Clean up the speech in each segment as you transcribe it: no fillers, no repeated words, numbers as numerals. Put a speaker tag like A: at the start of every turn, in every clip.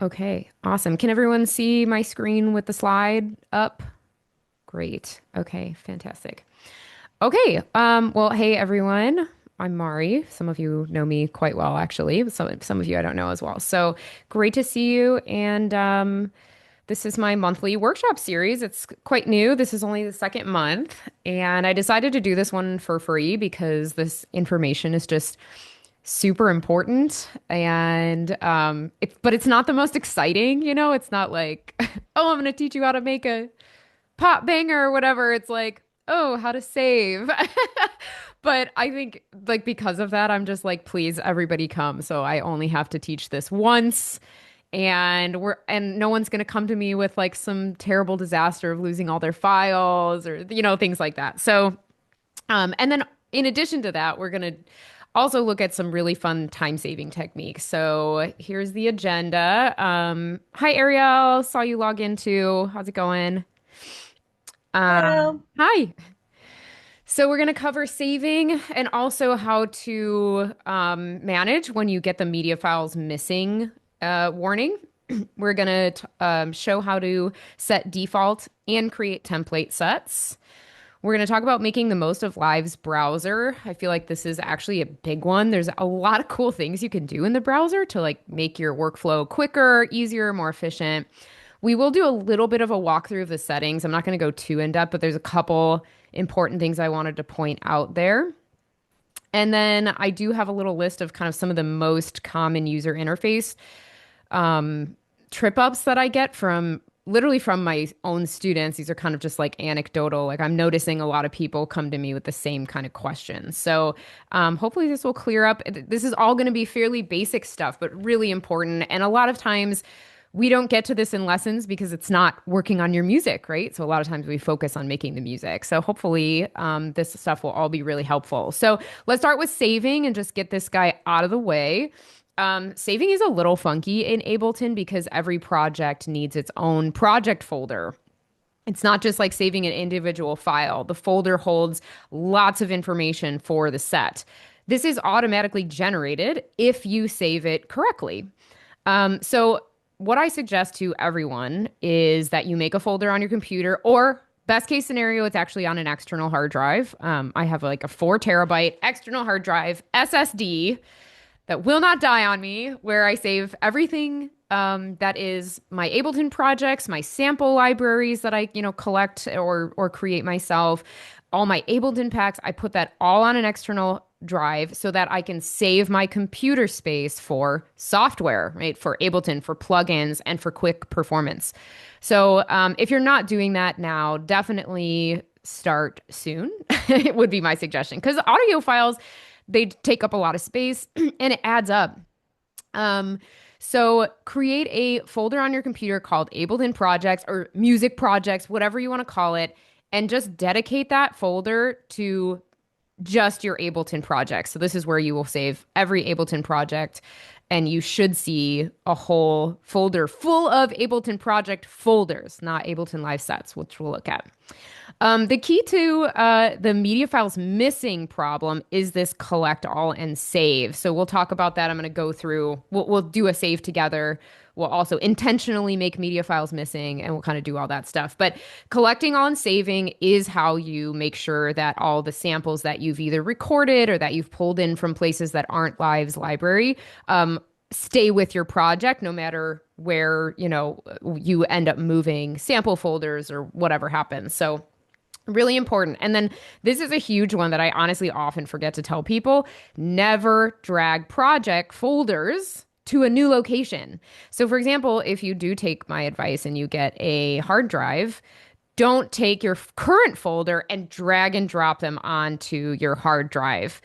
A: Okay, awesome. Can everyone see my screen with the slide up? Great. Okay, fantastic. Okay, well, hey everyone. I'm Mari. Some of you know me quite well, actually. But some of you I don't know as well. So great to see you. And this is my monthly workshop series. It's quite new. This is only the second month, and I decided to do this one for free because this information is just super important and but it's not the most exciting, it's not like oh, I'm going to teach you how to make a pop banger or whatever. It's like, oh, how to save. But I think like because of that, I'm just like, please, everybody come. So I only have to teach this once. And no one's gonna come to me with like some terrible disaster of losing all their files or things like that. So and then in addition to that, we're gonna also look at some really fun time-saving techniques. So here's the agenda. Hi Ariel, saw you log in too. How's it going?
B: Hello.
A: Hi. So we're going to cover saving and also how to manage when you get the media files missing warning. We're going to show how to set default and create template sets. We're going to talk about making the most of Live's browser. I feel like this is actually a big one. There's a lot of cool things you can do in the browser to like make your workflow quicker, easier, more efficient. We will do a little bit of a walkthrough of the settings. I'm not going to go too in depth, but there's a couple important things I wanted to point out there. And then I do have a little list of kind of some of the most common user interface trip ups that I get from literally from my own students. These are kind of just like anecdotal. Like I'm noticing a lot of people come to me with the same kind of questions. So hopefully this will clear up. This is all going to be fairly basic stuff, but really important. And a lot of times we don't get to this in lessons because it's not working on your music, right? So a lot of times we focus on making the music. So hopefully this stuff will all be really helpful. So let's start with saving and just get this guy out of the way. Saving is a little funky in Ableton because every project needs its own project folder. It's not just like saving an individual file. The folder holds lots of information for the set. This is automatically generated if you save it correctly. So what I suggest to everyone is that you make a folder on your computer, or best case scenario, it's actually on an external hard drive. I have like a 4 terabyte external hard drive SSD that will not die on me, where I save everything that is my Ableton projects, my sample libraries that I, collect or create myself, all my Ableton packs. I put that all on an external drive so that I can save my computer space for software, right? For Ableton, for plugins, and for quick performance. So if you're not doing that now, definitely start soon. It would be my suggestion because audio files, they take up a lot of space and it adds up. So create a folder on your computer called Ableton Projects or Music Projects, whatever you want to call it, and just dedicate that folder to just your Ableton projects. So this is where you will save every Ableton project, and you should see a whole folder full of Ableton project folders, not Ableton live sets, which we'll look at. The key to the media files missing problem is this collect all and save. So we'll talk about that. I'm going to go through, we'll do a save together. We'll also intentionally make media files missing and we'll kind of do all that stuff. But collecting all and saving is how you make sure that all the samples that you've either recorded or that you've pulled in from places that aren't Live's library stay with your project no matter where, you end up moving sample folders or whatever happens. So really important. And then this is a huge one that I honestly often forget to tell people. Never drag project folders to a new location. So for example, if you do take my advice and you get a hard drive, don't take your current folder and drag and drop them onto your hard drive.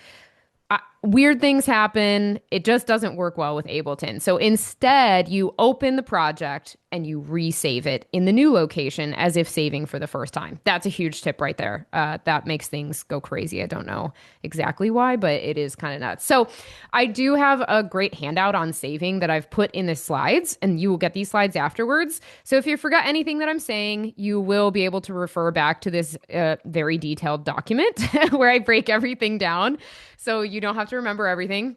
A: Weird things happen. It just doesn't work well with Ableton. So instead, you open the project and you resave it in the new location as if saving for the first time. That's a huge tip right there. That makes things go crazy. I don't know exactly why, but it is kind of nuts. So I do have a great handout on saving that I've put in the slides, and you will get these slides afterwards. So if you forgot anything that I'm saying, you will be able to refer back to this very detailed document where I break everything down. So you don't have to remember everything.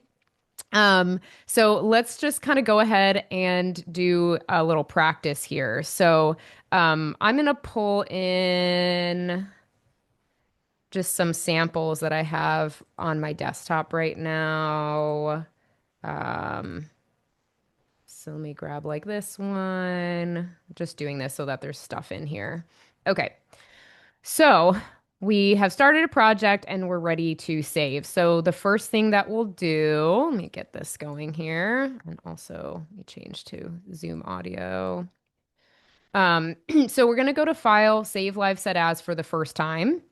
A: So let's just kind of go ahead and do a little practice here. So I'm gonna pull in just some samples that I have on my desktop right now. Um, so let me grab like this one. Just doing this so that there's stuff in here. Okay. So we have started a project and we're ready to save. So the first thing that we'll do, let me get this going here. And also let me change to Zoom audio. So we're going to go to File, Save Live Set As for the first time.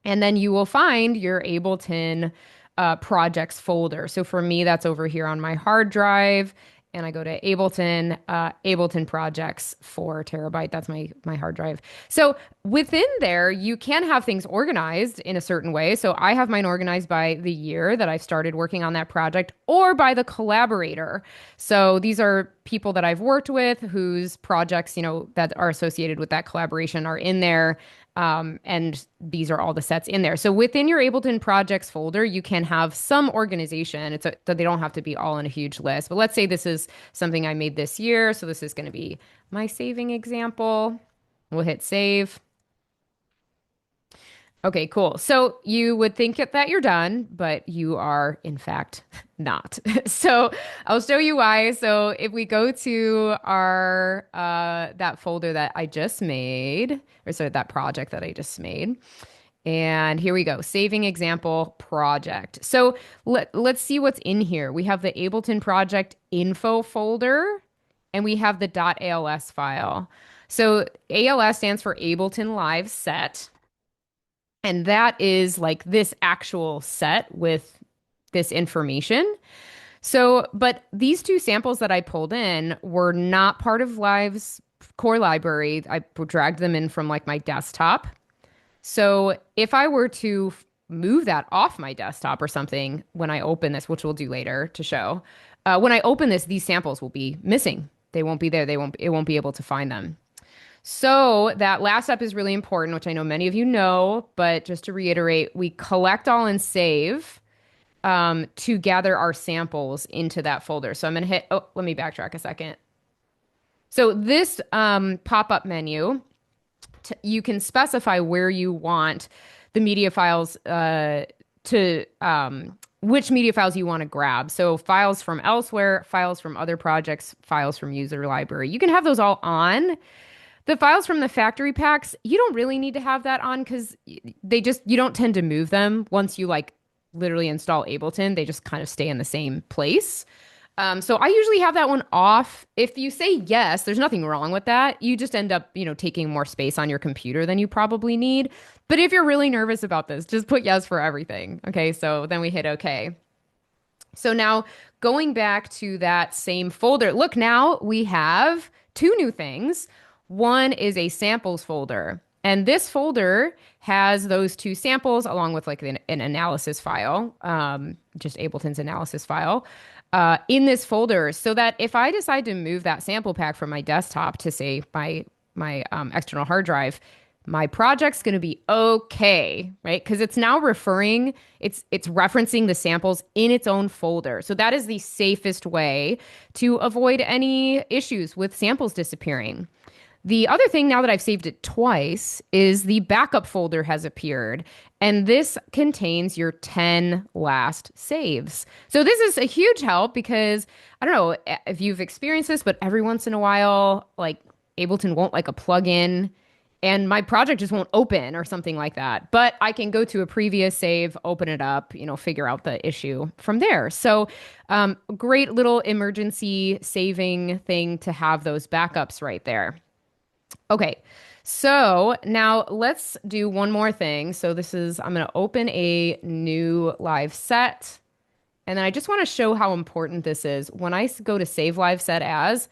A: And then you will find your Ableton projects folder. So for me, that's over here on my hard drive. And I go to Ableton, Ableton projects 4 TB. That's my hard drive. So within there, you can have things organized in a certain way. So I have mine organized by the year that I started working on that project or by the collaborator. So these are people that I've worked with whose projects, that are associated with that collaboration are in there. And these are all the sets in there. So within your Ableton projects folder, you can have some organization. That they don't have to be all in a huge list. But let's say this is something I made this year. So this is going to be my saving example. We'll hit save. Okay, cool. So you would think that you're done, but you are in fact not. So I'll show you why. So if we go to our that folder that I just made, or sorry, that project that I just made, and here we go, saving example project. So let's see what's in here. We have the Ableton project info folder, and we have the .als file. So ALS stands for Ableton Live Set. And that is like this actual set with this information. So, but these two samples that I pulled in were not part of Live's core library. I dragged them in from like my desktop. So if I were to move that off my desktop or something when I open this, which we'll do later to show, when I open this, these samples will be missing. They won't be there. It won't be able to find them. So that last step is really important, which I know many of you know, but just to reiterate, we collect all and save to gather our samples into that folder. So I'm going to hit, oh, let me backtrack a second. So this pop-up menu, you can specify where you want the media files which media files you want to grab. So files from elsewhere, files from other projects, files from user library. You can have those all on. The files from the factory packs, you don't really need to have that on because you don't tend to move them once you like literally install Ableton. They just kind of stay in the same place. So I usually have that one off. If you say yes, there's nothing wrong with that. You just end up, taking more space on your computer than you probably need. But if you're really nervous about this, just put yes for everything. Okay, so then we hit okay. So now going back to that same folder, look, now we have two new things. One is a samples folder. And this folder has those two samples along with like an analysis file, just Ableton's analysis file, in this folder so that if I decide to move that sample pack from my desktop to say my external hard drive, my project's going to be okay, right? Because it's now it's referencing the samples in its own folder. So that is the safest way to avoid any issues with samples disappearing. The other thing, now that I've saved it twice, is the backup folder has appeared, and this contains your 10 last saves. So this is a huge help because I don't know if you've experienced this, but every once in a while, like Ableton won't like a plugin and my project just won't open or something like that. But I can go to a previous save, open it up, figure out the issue from there. So great little emergency saving thing to have those backups right there. Okay, so now let's do one more thing. So I'm going to open a new live set. And then I just want to show how important this is. When I go to save live set as,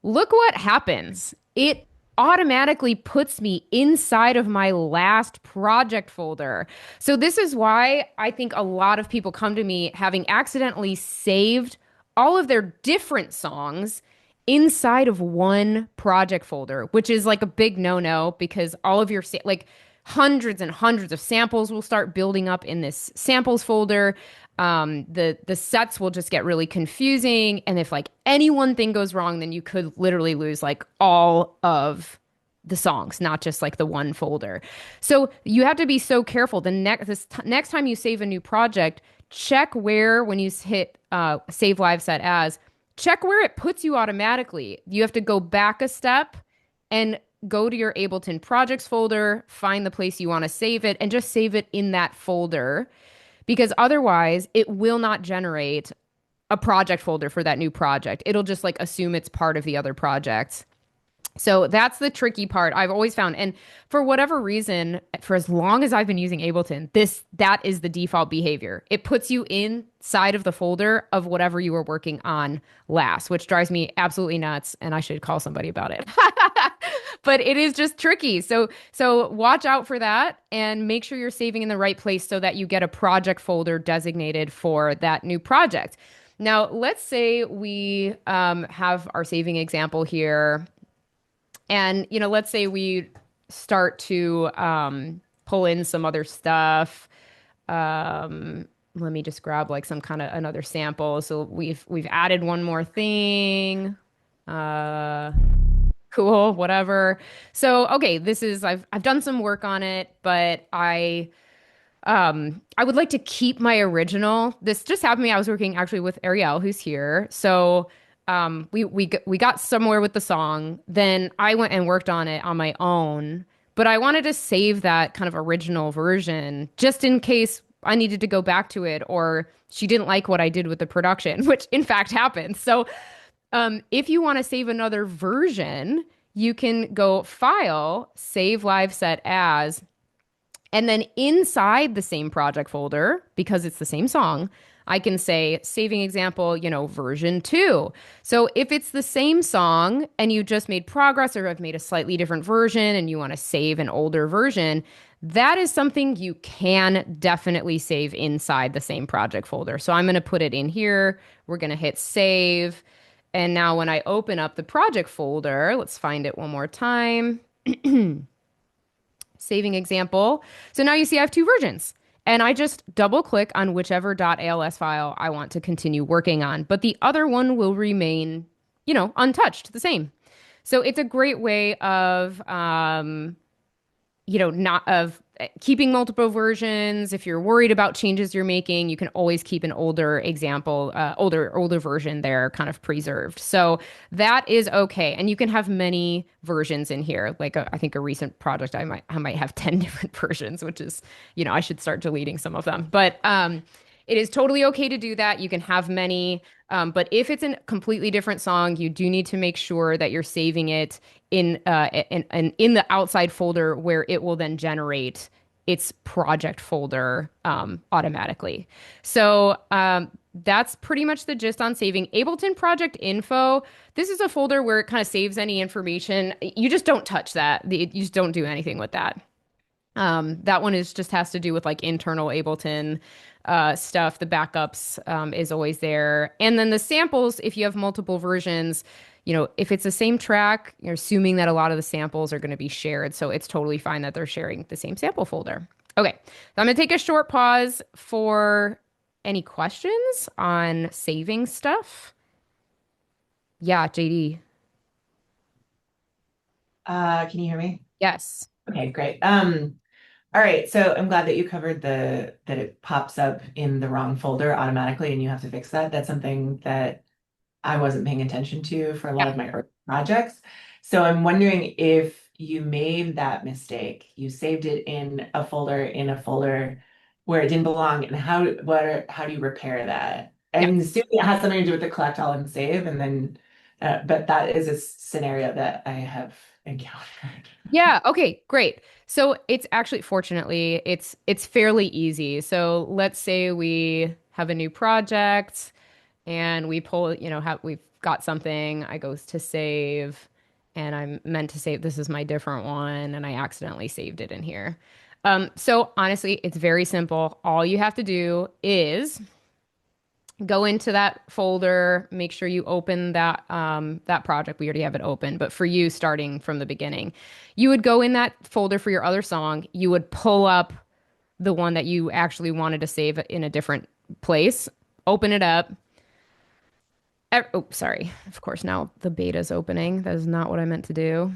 A: look what happens. It automatically puts me inside of my last project folder. So this is why I think a lot of people come to me having accidentally saved all of their different songs inside of one project folder, which is like a big no-no because all of your like hundreds and hundreds of samples will start building up in this samples folder. The sets will just get really confusing. And if like any one thing goes wrong, then you could literally lose like all of the songs, not just like the one folder. So you have to be so careful. Next time you save a new project, check where when you hit save live set as, check where it puts you automatically. You have to go back a step and go to your Ableton projects folder, find the place you want to save it, and just save it in that folder because otherwise it will not generate a project folder for that new project. It'll just like assume it's part of the other projects. So that's the tricky part I've always found. And for whatever reason, for as long as I've been using Ableton, that is the default behavior. It puts you inside of the folder of whatever you were working on last, which drives me absolutely nuts. And I should call somebody about it. But it is just tricky. So watch out for that and make sure you're saving in the right place so that you get a project folder designated for that new project. Now, let's say we have our saving example here. And, let's say we start to pull in some other stuff. Let me just grab like some kind of another sample. So we've added one more thing. Uh, cool, whatever. So, okay, I've done some work on it, but I would like to keep my original. This just happened to me. I was working actually with Ariel, who's here. So we got somewhere with the song. Then I went and worked on it on my own. But I wanted to save that kind of original version just in case I needed to go back to it or she didn't like what I did with the production, which in fact happened. So if you want to save another version, you can go File, Save Live Set As, and then inside the same project folder, because it's the same song, I can say saving example, version 2. So if it's the same song and you just made progress or have made a slightly different version and you want to save an older version, that is something you can definitely save inside the same project folder. So I'm going to put it in here. We're going to hit save. And now when I open up the project folder, let's find it one more time. Saving example. So now you see I have two versions. And I just double click on whichever .als file I want to continue working on. But the other one will remain, untouched, the same. So it's a great way of not of keeping multiple versions. If you're worried about changes you're making, you can always keep an older example, older version there kind of preserved. So that is okay. And you can have many versions in here. Like I think a recent project, I might have 10 different versions, which is, I should start deleting some of them. But it is totally okay to do that. You can have many. But if it's a completely different song, you do need to make sure that you're saving it in the outside folder where it will then generate its project folder automatically. So that's pretty much the gist on saving. Ableton project info. This is a folder where it kind of saves any information. You just don't touch that. You just don't do anything with that. That one just has to do with like internal Ableton stuff. The backups is always there. And then the samples, if you have multiple versions, if it's the same track, you're assuming that a lot of the samples are going to be shared. So it's totally fine that they're sharing the same sample folder. Okay, so I'm going to take a short pause for any questions on saving stuff. Yeah, JD.
B: Can you hear me?
A: Yes.
B: Okay, great. All right, so I'm glad that you covered that it pops up in the wrong folder automatically and you have to fix that. That's something that I wasn't paying attention to for a lot
A: Yeah.
B: of my early projects. So I'm wondering if you made that mistake, you saved it in a folder where it didn't belong, and how do you repair that?
A: Yeah.
B: I'm assuming it has something to do with the collect all and save, and then but that is a scenario that I have encountered.
A: Yeah, okay, great. So it's actually fortunately it's fairly easy. So let's say we have a new project and we pull, we've got something, I goes to save and I'm meant to save this is my different one and I accidentally saved it in here. So honestly, it's very simple. All you have to do is go into that folder, make sure you open that project. We already have it open, but for you starting from the beginning, you would go in that folder for your other song. You would pull up the one that you actually wanted to save in a different place, open it up. Oh, sorry. Of course, now the beta's opening. That is not what I meant to do.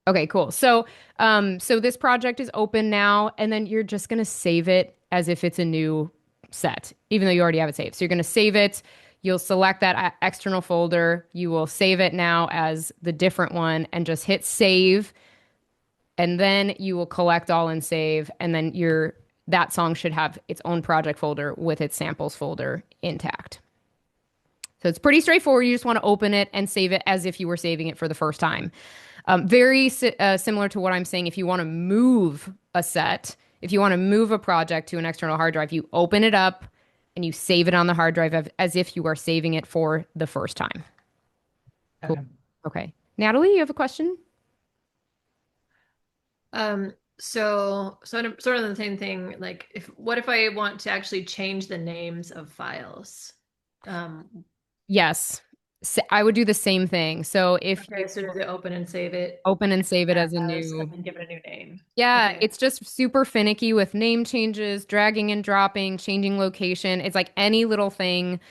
A: Okay, cool. So this project is open now, and then you're just gonna save it as if it's a new set, even though you already have it saved. So you're gonna save it. You'll select that external folder. You will save it now as the different one, and just hit save. And then you will collect all and save, and then your that song should have its own project folder with its samples folder intact. So it's pretty straightforward. You just want to open it and save it as if you were saving it for the first time. Very similar to what I'm saying. If you want to move a set, if you want to move a project to an external hard drive, you open it up and you save it on the hard drive as if you are saving it for the first time. Cool.
B: Okay.
A: Okay. Natalie, you have a question?
C: Sort of the same thing. Like, what if I want to actually change the names of files? Um,
A: Yes. I would do the same thing. So if you
C: okay, so does it open and save it
A: open and save it as a
C: as,
A: new.
C: and then give it a new name?
A: Yeah,
C: Okay.
A: it's just super finicky with name changes, dragging and dropping, changing location. It's like any little thing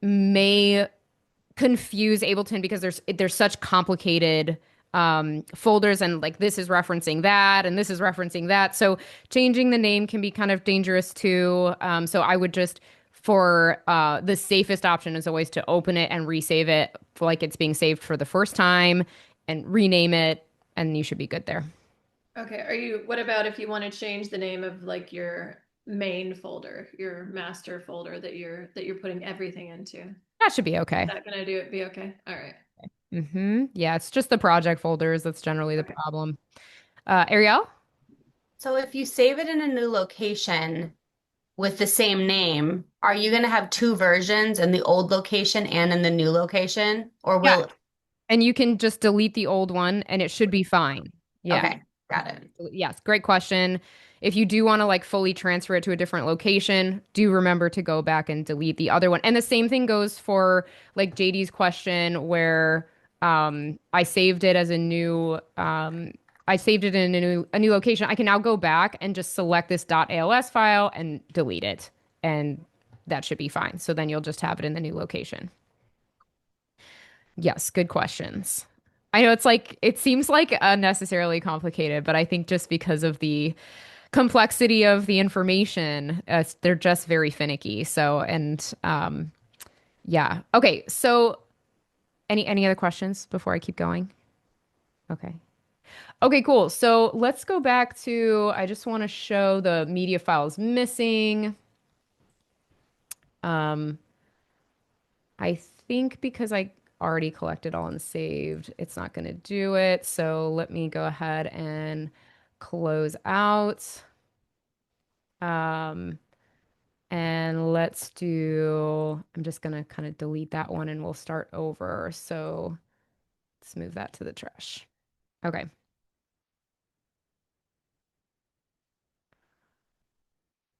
A: may confuse Ableton because there's such complicated folders, and like this is referencing that and this is referencing that. So changing the name can be kind of dangerous too. So I would just for the safest option is always to open it and resave it like it's being saved for the first time and rename it, and you should be good there.
C: Okay. What about if you want to change the name of like your main folder, your master folder that you're putting everything into? Is
A: That should be okay.
C: that gonna be okay? All right.
A: Yeah, it's just the project folders that's generally the
C: Okay.
A: problem. Ariel?
D: So if you save it in a new location with the same name, are you going to have two versions in the old location and in the new location? Or
A: Yeah.
D: will,
A: And you can just delete the old one and it should be fine. Yeah.
D: okay, got it.
A: Yes, great question. If you do want to like fully transfer it to a different location, do remember to go back and delete the other one. And the same thing goes for like JD's question where I saved it as a new I saved it in a new location. I can now go back and just select this .als file and delete it. And that should be fine. So then you'll just have it in the new location. Yes, good questions. I know it's like it seems like unnecessarily complicated, but I think just because of the complexity of the information, they're just very finicky. So, and yeah. Okay, so any other questions before I keep going? Okay. Okay, cool. So let's go back to I just want to show the media files missing. Um, I think because I already collected all and saved, it's not going to do it. So let me go ahead and close out. Um, and let's do, I'm just going to kind of delete that one and we'll start over. So let's move that to the trash. Okay.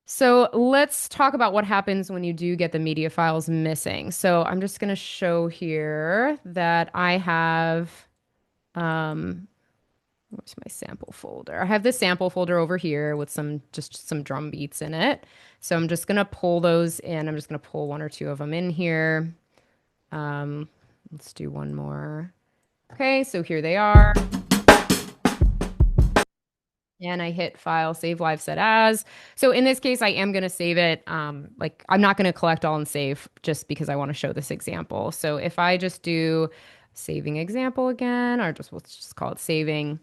A: So let's talk about what happens when you do get the media files missing. So I'm just going to show here that I have, where's my sample folder? I have this sample folder over here with just some drum beats in it. So I'm just going to pull those in. I'm just going to pull one or two of them in here. Let's do one more. Okay, so here they are. And I hit file, save live set as. So in this case, I am going to save it. Like I'm not going to collect all and save just because I want to show this example. So if I just do saving example again, or we'll just call it saving.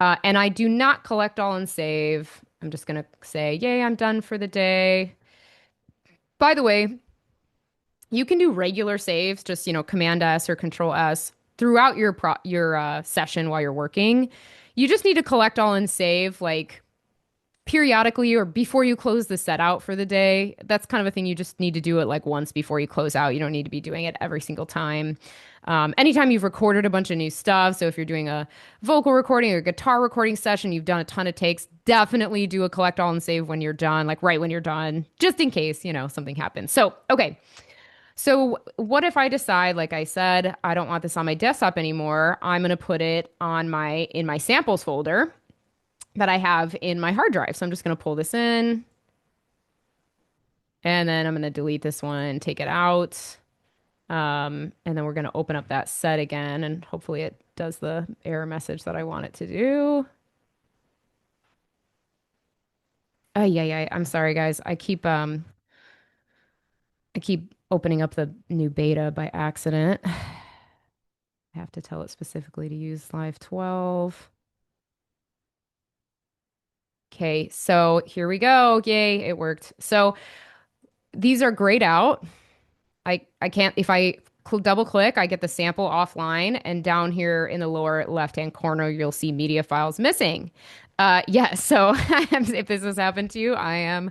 A: And I do not collect all and save. I'm just going to say, yay, I'm done for the day. By the way, you can do regular saves, just, Command S or Control S throughout your session while you're working. You just need to collect all and save like periodically or before you close the set out for the day. That's kind of a thing you just need to do it like once before you close out. You don't need to be doing it every single time. Anytime you've recorded a bunch of new stuff, so if you're doing a vocal recording or guitar recording session, you've done a ton of takes, definitely do a collect all and save when you're done, like right when you're done, just in case, something happens. So, okay. So what if I decide, like I said, I don't want this on my desktop anymore? I'm going to put it in my samples folder that I have in my hard drive. So I'm just going to pull this in. And then I'm going to delete this one, take it out. And then we're going to open up that set again, and hopefully it does the error message that I want it to do. Oh, yeah. I'm sorry, guys. I keep opening up the new beta by accident. I have to tell it specifically to use Live 12. Okay, so here we go. Yay, it worked. So these are grayed out. I can't, if I double click, I get the sample offline, and down here in the lower left-hand corner, you'll see media files missing. Yeah, so if this has happened to you, I am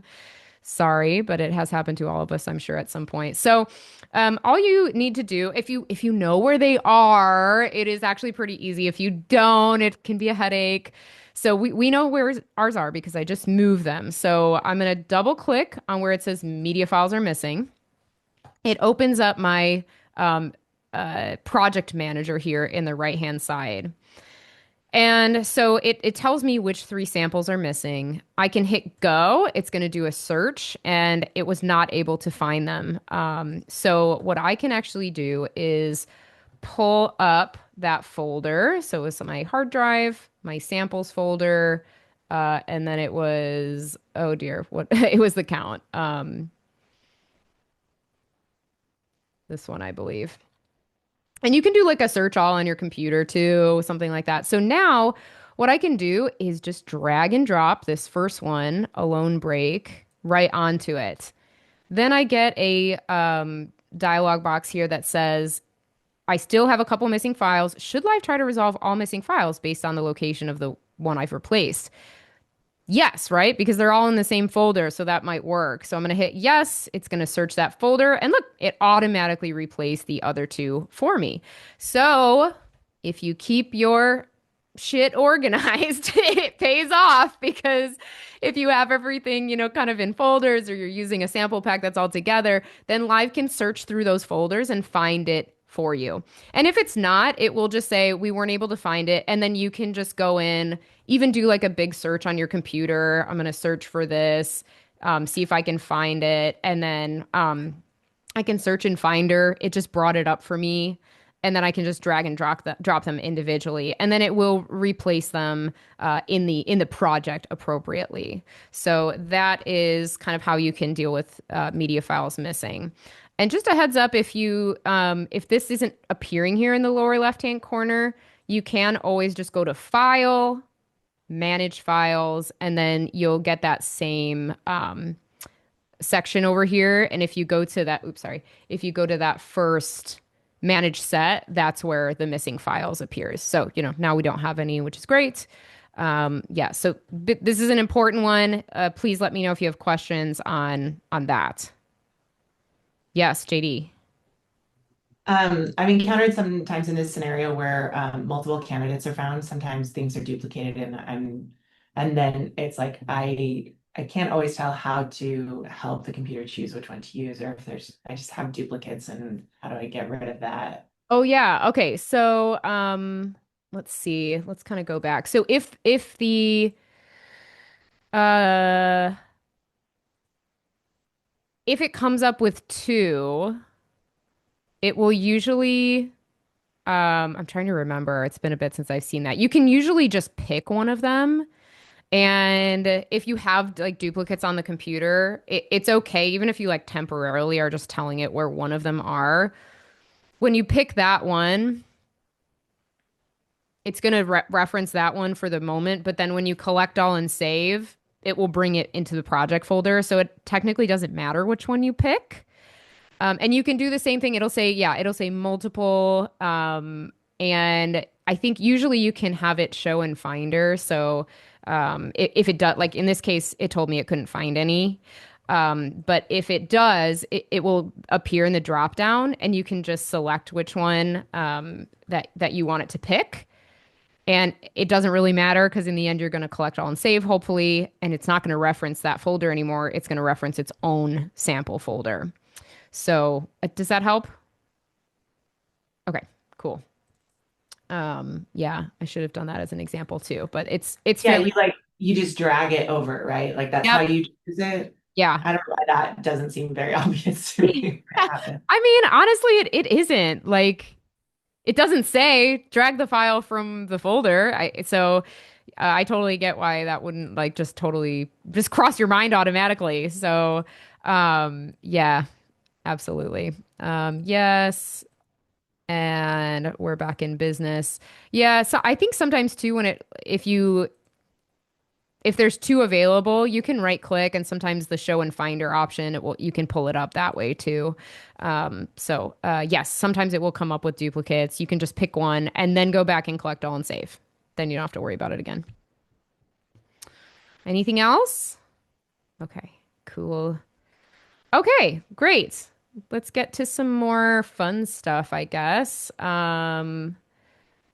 A: sorry, but it has happened to all of us, I'm sure, at some point. So, all you need to do, if you know where they are, it is actually pretty easy. If you don't, it can be a headache. So we know where ours are because I just moved them. So I'm going to double click on where it says media files are missing. It opens up my project manager here in the right hand side. And so it tells me which three samples are missing. I can hit go. It's going to do a search, and it was not able to find them. So what I can actually do is pull up that folder. So it was my hard drive, my samples folder, and then it was, oh dear, what it was the count. This one, I believe. And you can do like a search all on your computer too, something like that. So now what I can do is just drag and drop this first one, Alone Break, right onto it. Then I get a dialog box here that says, I still have a couple missing files. Should Live try to resolve all missing files based on the location of the one I've replaced? Yes, right? Because they're all in the same folder, so that might work. So I'm going to hit yes. It's going to search that folder. And look, it automatically replaced the other two for me. So if you keep your shit organized, it pays off because if you have everything, kind of in folders or you're using a sample pack that's all together, then Live can search through those folders and find it for you. And if it's not, it will just say we weren't able to find it. And then you can just go in, even do like a big search on your computer. I'm going to search for this, see if I can find it. And then I can search in Finder. It just brought it up for me. And then I can just drag and drop them individually, and then it will replace them in the project appropriately. So that is kind of how you can deal with media files missing. And just a heads up, if this isn't appearing here in the lower left-hand corner, you can always just go to File, Manage Files, and then you'll get that same section over here. And if you go to that, if you go to that first Manage Set, that's where the missing files appears. So, now we don't have any, which is great. Yeah, so this is an important one. Please let me know if you have questions on that. Yes, JD.
B: I've encountered sometimes in this scenario where multiple candidates are found. Sometimes things are duplicated, and then it's like I can't always tell how to help the computer choose which one to use, or if I just have duplicates, and how do I get rid of that?
A: Oh yeah. Okay. So let's see. Let's kind of go back. So if the uh if it comes up with two, it will usually I'm trying to remember. It's been a bit since I've seen that. You can usually just pick one of them. And if you have like duplicates on the computer, it's okay, even if you like temporarily are just telling it where one of them are. When you pick that one, it's going to reference that one for the moment. But then when you collect all and save, it will bring it into the project folder. So it technically doesn't matter which one you pick. And you can do the same thing. It'll say multiple. And I think usually you can have it show in Finder. So if it does, like in this case, it told me it couldn't find any. But if it does, it will appear in the drop down, and you can just select which one that you want it to pick. And it doesn't really matter because in the end, you're going to collect all and save, hopefully, and it's not going to reference that folder anymore. It's going to reference its own sample folder. So does that help? Okay, cool. Yeah, I should have done that as an example too, but it's
B: Yeah,
A: fairly.
B: you just drag it over, right? Like that's how
A: Yep.
B: you use it.
A: Yeah.
B: I don't know why that doesn't seem very obvious to me.
A: I mean, honestly, it isn't. Like, it doesn't say drag the file from the folder. I totally get why that wouldn't like just totally just cross your mind automatically. So, yeah, absolutely. Yes. And we're back in business. Yeah, so I think sometimes too when it if there's two available, you can right click and sometimes the show and finder option it will you can pull it up that way too. Yes, sometimes it will come up with duplicates. You can just pick one and then go back and collect all and save. Then you don't have to worry about it again. Anything else? Okay, cool. Okay, great. Let's get to some more fun stuff, I guess. Okay.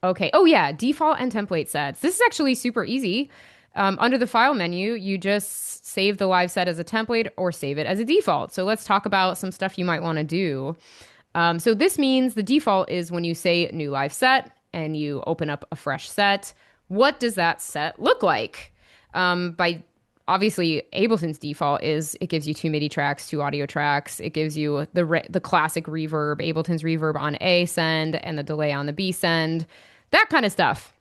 A: Oh, yeah. Default and template sets. This is actually super easy. Under the file menu, you just save the live set as a template or save it as a default. So let's talk about some stuff you might want to do. So this means the default is when you say new live set and you open up a fresh set, what does that set look like? By obviously Ableton's default is it gives you two MIDI tracks, two audio tracks. It gives you the classic reverb, Ableton's reverb on A send and the delay on the B send, that kind of stuff.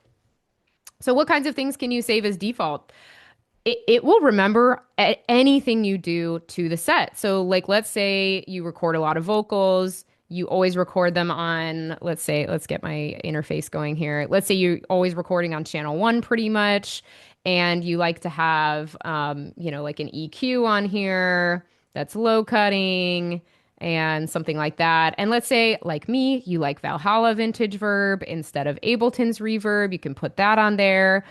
A: So what kinds of things can you save as default? It will remember anything you do to the set. So like let's say you record a lot of vocals, you always record them on, let's say, let's get my interface going here. Let's say you're always recording on channel one pretty much, and you like to have like an EQ on here that's low cutting and something like that. And let's say, like me, you like Valhalla Vintage Verb instead of Ableton's Reverb. You can put that on there.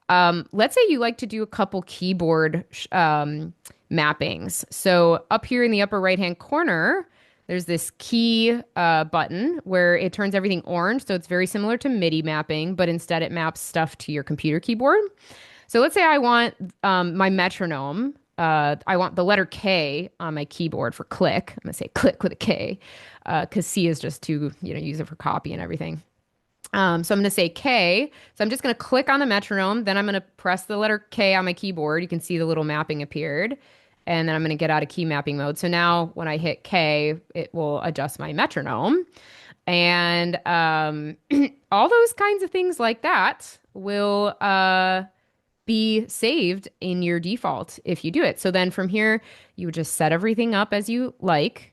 A: Let's say you like to do a couple keyboard mappings. So up here in the upper right-hand corner, there's this key button where it turns everything orange. So it's very similar to MIDI mapping, but instead it maps stuff to your computer keyboard. So let's say I want my metronome. I want the letter K on my keyboard for click. I'm gonna say click with a K because C is just to use it for copy and everything. So I'm going to say K. So I'm just going to click on the metronome. Then I'm going to press the letter K on my keyboard. You can see the little mapping appeared. And then I'm going to get out of key mapping mode. So now when I hit K, it will adjust my metronome. And all those kinds of things like that will be saved in your default if you do it. So then from here, you would just set everything up as you like.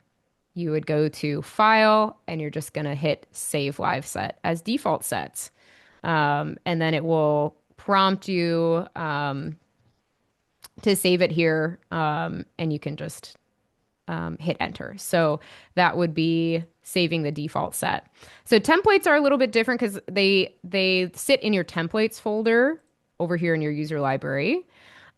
A: You would go to File, and you're just going to hit Save Live Set as default sets. And then it will prompt you to save it here, and you can just hit Enter. So that would be saving the default set. So templates are a little bit different because they sit in your templates folder over here in your user library.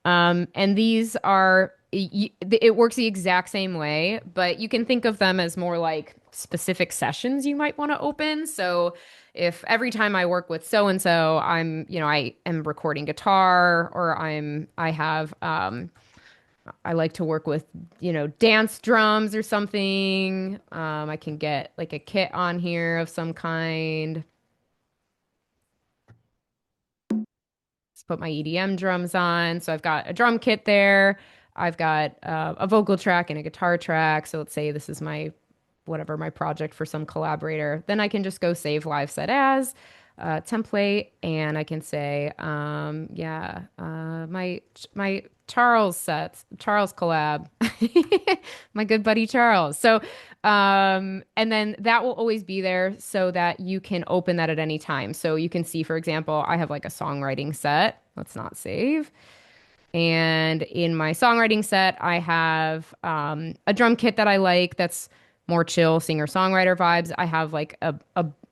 A: And these are, it works the exact same way, but you can think of them as more like specific sessions you might want to open. So if every time I work with so and so, I am recording guitar, or I like to work with, dance drums or something. I can get like a kit on here of some kind. Put my EDM drums on. So I've got a drum kit there. I've got a vocal track and a guitar track. So let's say this is my project for some collaborator. Then I can just go save live set as template, and I can say, my Charles collab, my good buddy Charles. So, and then that will always be there so that you can open that at any time. So you can see, for example, I have like a songwriting set. Let's not save. And in my songwriting set, I have a drum kit that I like that's more chill singer-songwriter vibes. I have like a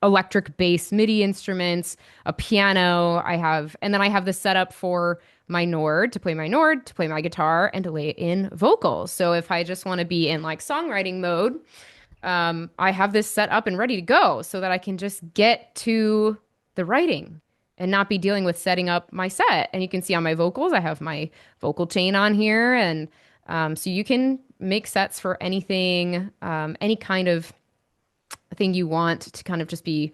A: electric bass MIDI instruments, a piano. And then I have the setup for my Nord, to play my guitar, and to lay in vocals. So if I just want to be in like songwriting mode, I have this set up and ready to go so that I can just get to the writing and not be dealing with setting up my set. And you can see on my vocals, I have my vocal chain on here. And so you can make sets for anything, any kind of thing you want to kind of just be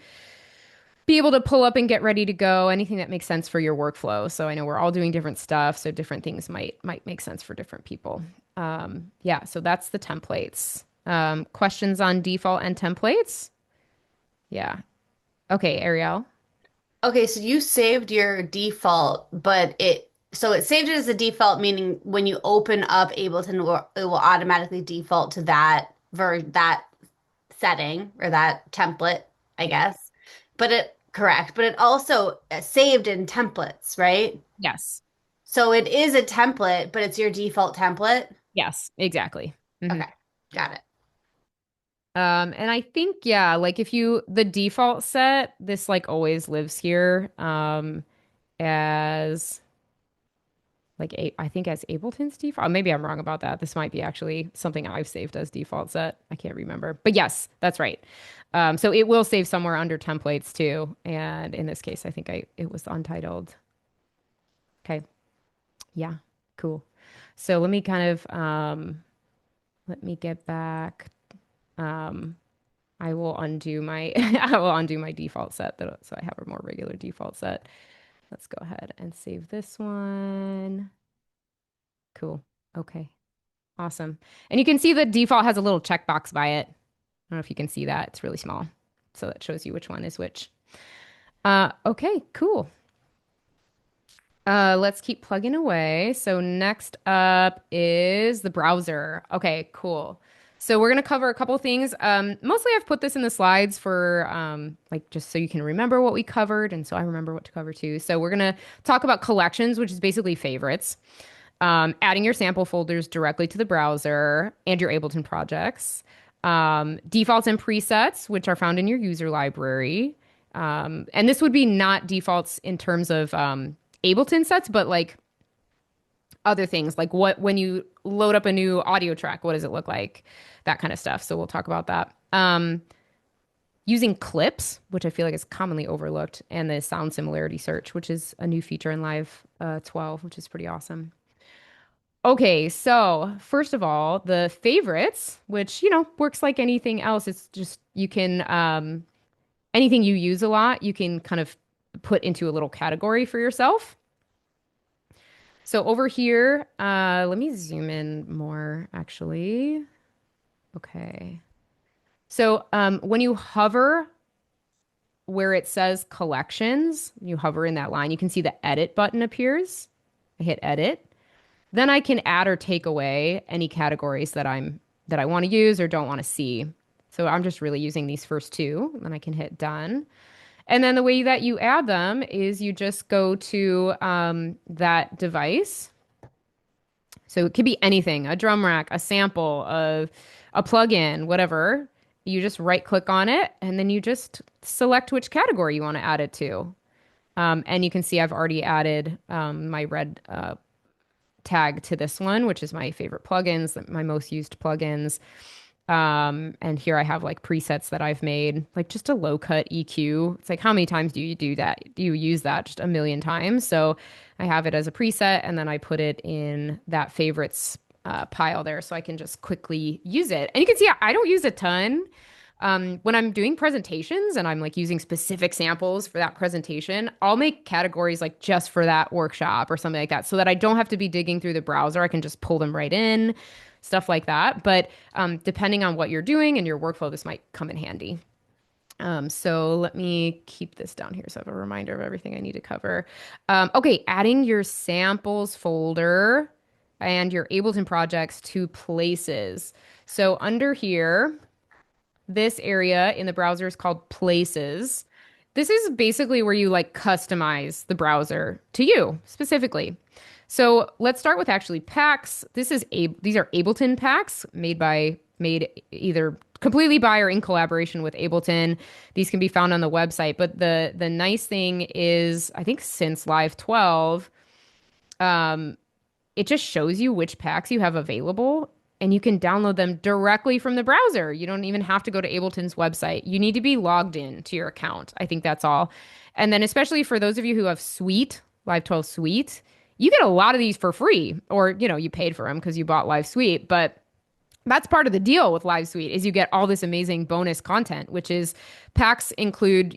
A: able to pull up and get ready to go, anything that makes sense for your workflow. So I know we're all doing different stuff, so different things might make sense for different people. Yeah, so that's the templates. Questions on default and templates? Yeah. Okay, Ariel.
D: Okay, so you saved your default, but it saved it as a default, meaning when you open up Ableton, it will automatically default to that setting or that template, I guess. But it also saved in templates, right?
A: Yes.
D: So it is a template, but it's your default template.
A: Yes, exactly. Mhm.
D: Okay, got it.
A: And I think, yeah, like if you, the default set, this like always lives here, as like I think as Ableton's default. Maybe I'm wrong about that. This might be actually something I've saved as default set. I can't remember. But yes, that's right. So it will save somewhere under templates too. And in this case, I think it was untitled. Okay. Yeah. Cool. So let me kind of let me get back. Um, I will undo my I will undo my default set so I have a more regular default set. Let's go ahead and save this one. Cool. Okay. Awesome. And you can see the default has a little checkbox by it. I don't know if you can see that. It's really small. So that shows you which one is which. Okay, cool. Let's keep plugging away. So next up is the browser. Okay, cool. So we're gonna cover a couple things. Mostly I've put this in the slides for like just so you can remember what we covered, and so I remember what to cover too. So we're gonna talk about collections, which is basically favorites. Adding your sample folders directly to the browser and your Ableton projects. Defaults and presets, which are found in your user library. And this would be not defaults in terms of Ableton sets, but like other things, like what when you load up a new audio track, what does it look like? That kind of stuff. So we'll talk about that. Using clips, which I feel like is commonly overlooked, and the sound similarity search, which is a new feature in Live 12, which is pretty awesome. Okay, so first of all, the favorites, which, works like anything else. It's just you can, anything you use a lot, you can kind of put into a little category for yourself. So over here, let me zoom in more actually. Okay. So when you hover where it says collections, you hover in that line, you can see the edit button appears. I hit edit. Then I can add or take away any categories that I want to use or don't want to see. So I'm just really using these first two, and I can hit done. And then the way that you add them is you just go to that device. So it could be anything, a drum rack, a sample, a plugin, whatever. You just right click on it and then you just select which category you want to add it to. And you can see I've already added my red tag to this one, which is my favorite plugins, my most used plugins. And here I have like presets that I've made, like just a low cut EQ. It's like, how many times do you do that? Do you use that? Just a million times. So I have it as a preset and then I put it in that favorites pile there so I can just quickly use it. And you can see I don't use a ton. When I'm doing presentations and I'm like using specific samples for that presentation, I'll make categories like just for that workshop or something like that so that I don't have to be digging through the browser. I can just pull them right in, stuff like that. But depending on what you're doing and your workflow, this might come in handy. So let me keep this down here so I have a reminder of everything I need to cover. Okay, adding your samples folder and your Ableton projects to places. So under here, this area in the browser is called Places. This is basically where you like customize the browser to you specifically. So let's start with actually packs. These are Ableton packs made either completely by or in collaboration with Ableton. These can be found on the website. But the nice thing is, I think since Live 12, it just shows you which packs you have available and you can download them directly from the browser. You don't even have to go to Ableton's website. You need to be logged in to your account. I think that's all. And then especially for those of you who have Suite, Live 12 Suite, you get a lot of these for free or, you paid for them because you bought Live Suite, but that's part of the deal with Live Suite is you get all this amazing bonus content, which is packs include,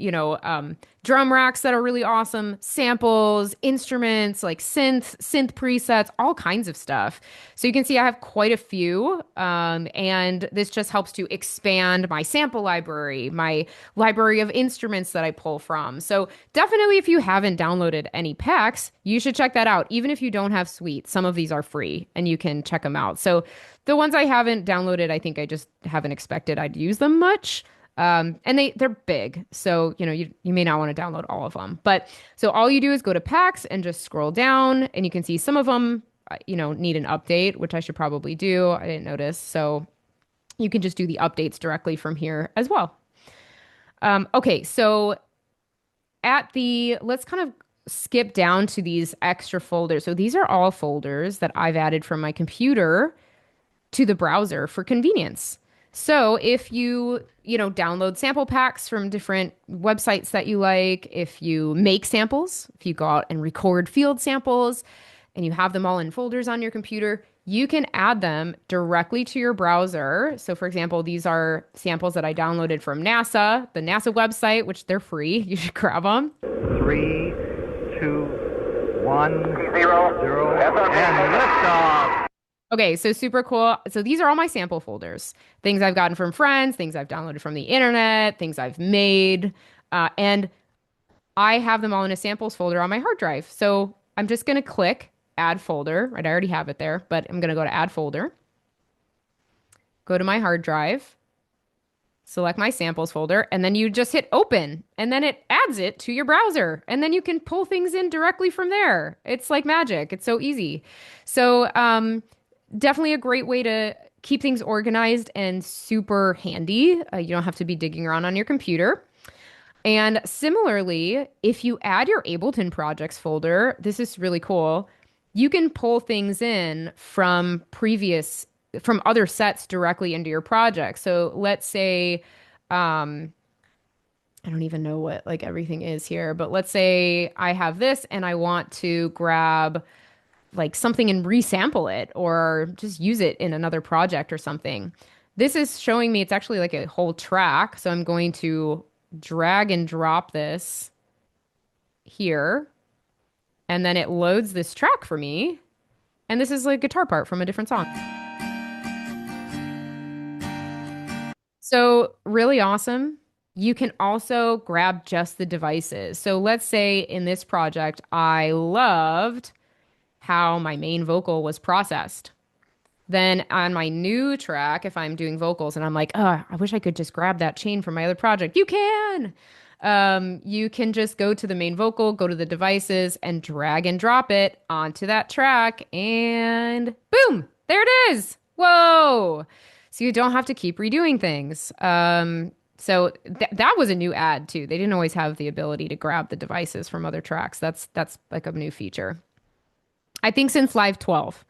A: drum racks that are really awesome, samples, instruments, like synth presets, all kinds of stuff. So you can see I have quite a few, and this just helps to expand my sample library, my library of instruments that I pull from. So definitely, if you haven't downloaded any packs, you should check that out. Even if you don't have Suite, some of these are free and you can check them out. So the ones I haven't downloaded, I think I just haven't expected I'd use them much. And they're big, so you may not want to download all of them. But so all you do is go to packs and just scroll down, and you can see some of them, need an update, which I should probably do. I didn't notice, so you can just do the updates directly from here as well. Okay, so let's kind of skip down to these extra folders. So these are all folders that I've added from my computer to the browser for convenience. So if download sample packs from different websites that you like, if you make samples, if you go out and record field samples and you have them all in folders on your computer, you can add them directly to your browser. So for example, these are samples that I downloaded from NASA, the NASA website, which they're free. You should grab them.
E: 3, 2, 1, 0, and liftoff.
A: Okay, so super cool. So these are all my sample folders. Things I've gotten from friends, things I've downloaded from the internet, things I've made. And I have them all in a samples folder on my hard drive. So I'm just going to click add folder. Right, I already have it there, but I'm going to go to add folder. Go to my hard drive. Select my samples folder, and then you just hit open, and then it adds it to your browser, and then you can pull things in directly from there. It's like magic. It's so easy. So, definitely a great way to keep things organized and super handy. You don't have to be digging around on your computer. And similarly, if you add your Ableton projects folder, this is really cool. You can pull things in from other sets directly into your project. So let's say, I don't even know what like everything is here, but let's say I have this and I want to grab like something and resample it or just use it in another project or something. This is showing me it's actually like a whole track. So I'm going to drag and drop this here, and then it loads this track for me. And this is like a guitar part from a different song. So really awesome. You can also grab just the devices. So let's say in this project, I loved how my main vocal was processed. Then on my new track, if I'm doing vocals and I'm like, oh, I wish I could just grab that chain from my other project. You can. You can just go to the main vocal, go to the devices, and drag and drop it onto that track, and boom, there it is. Whoa. So you don't have to keep redoing things. So that was a new add too. They didn't always have the ability to grab the devices from other tracks. That's like a new feature, I think, since Live 12.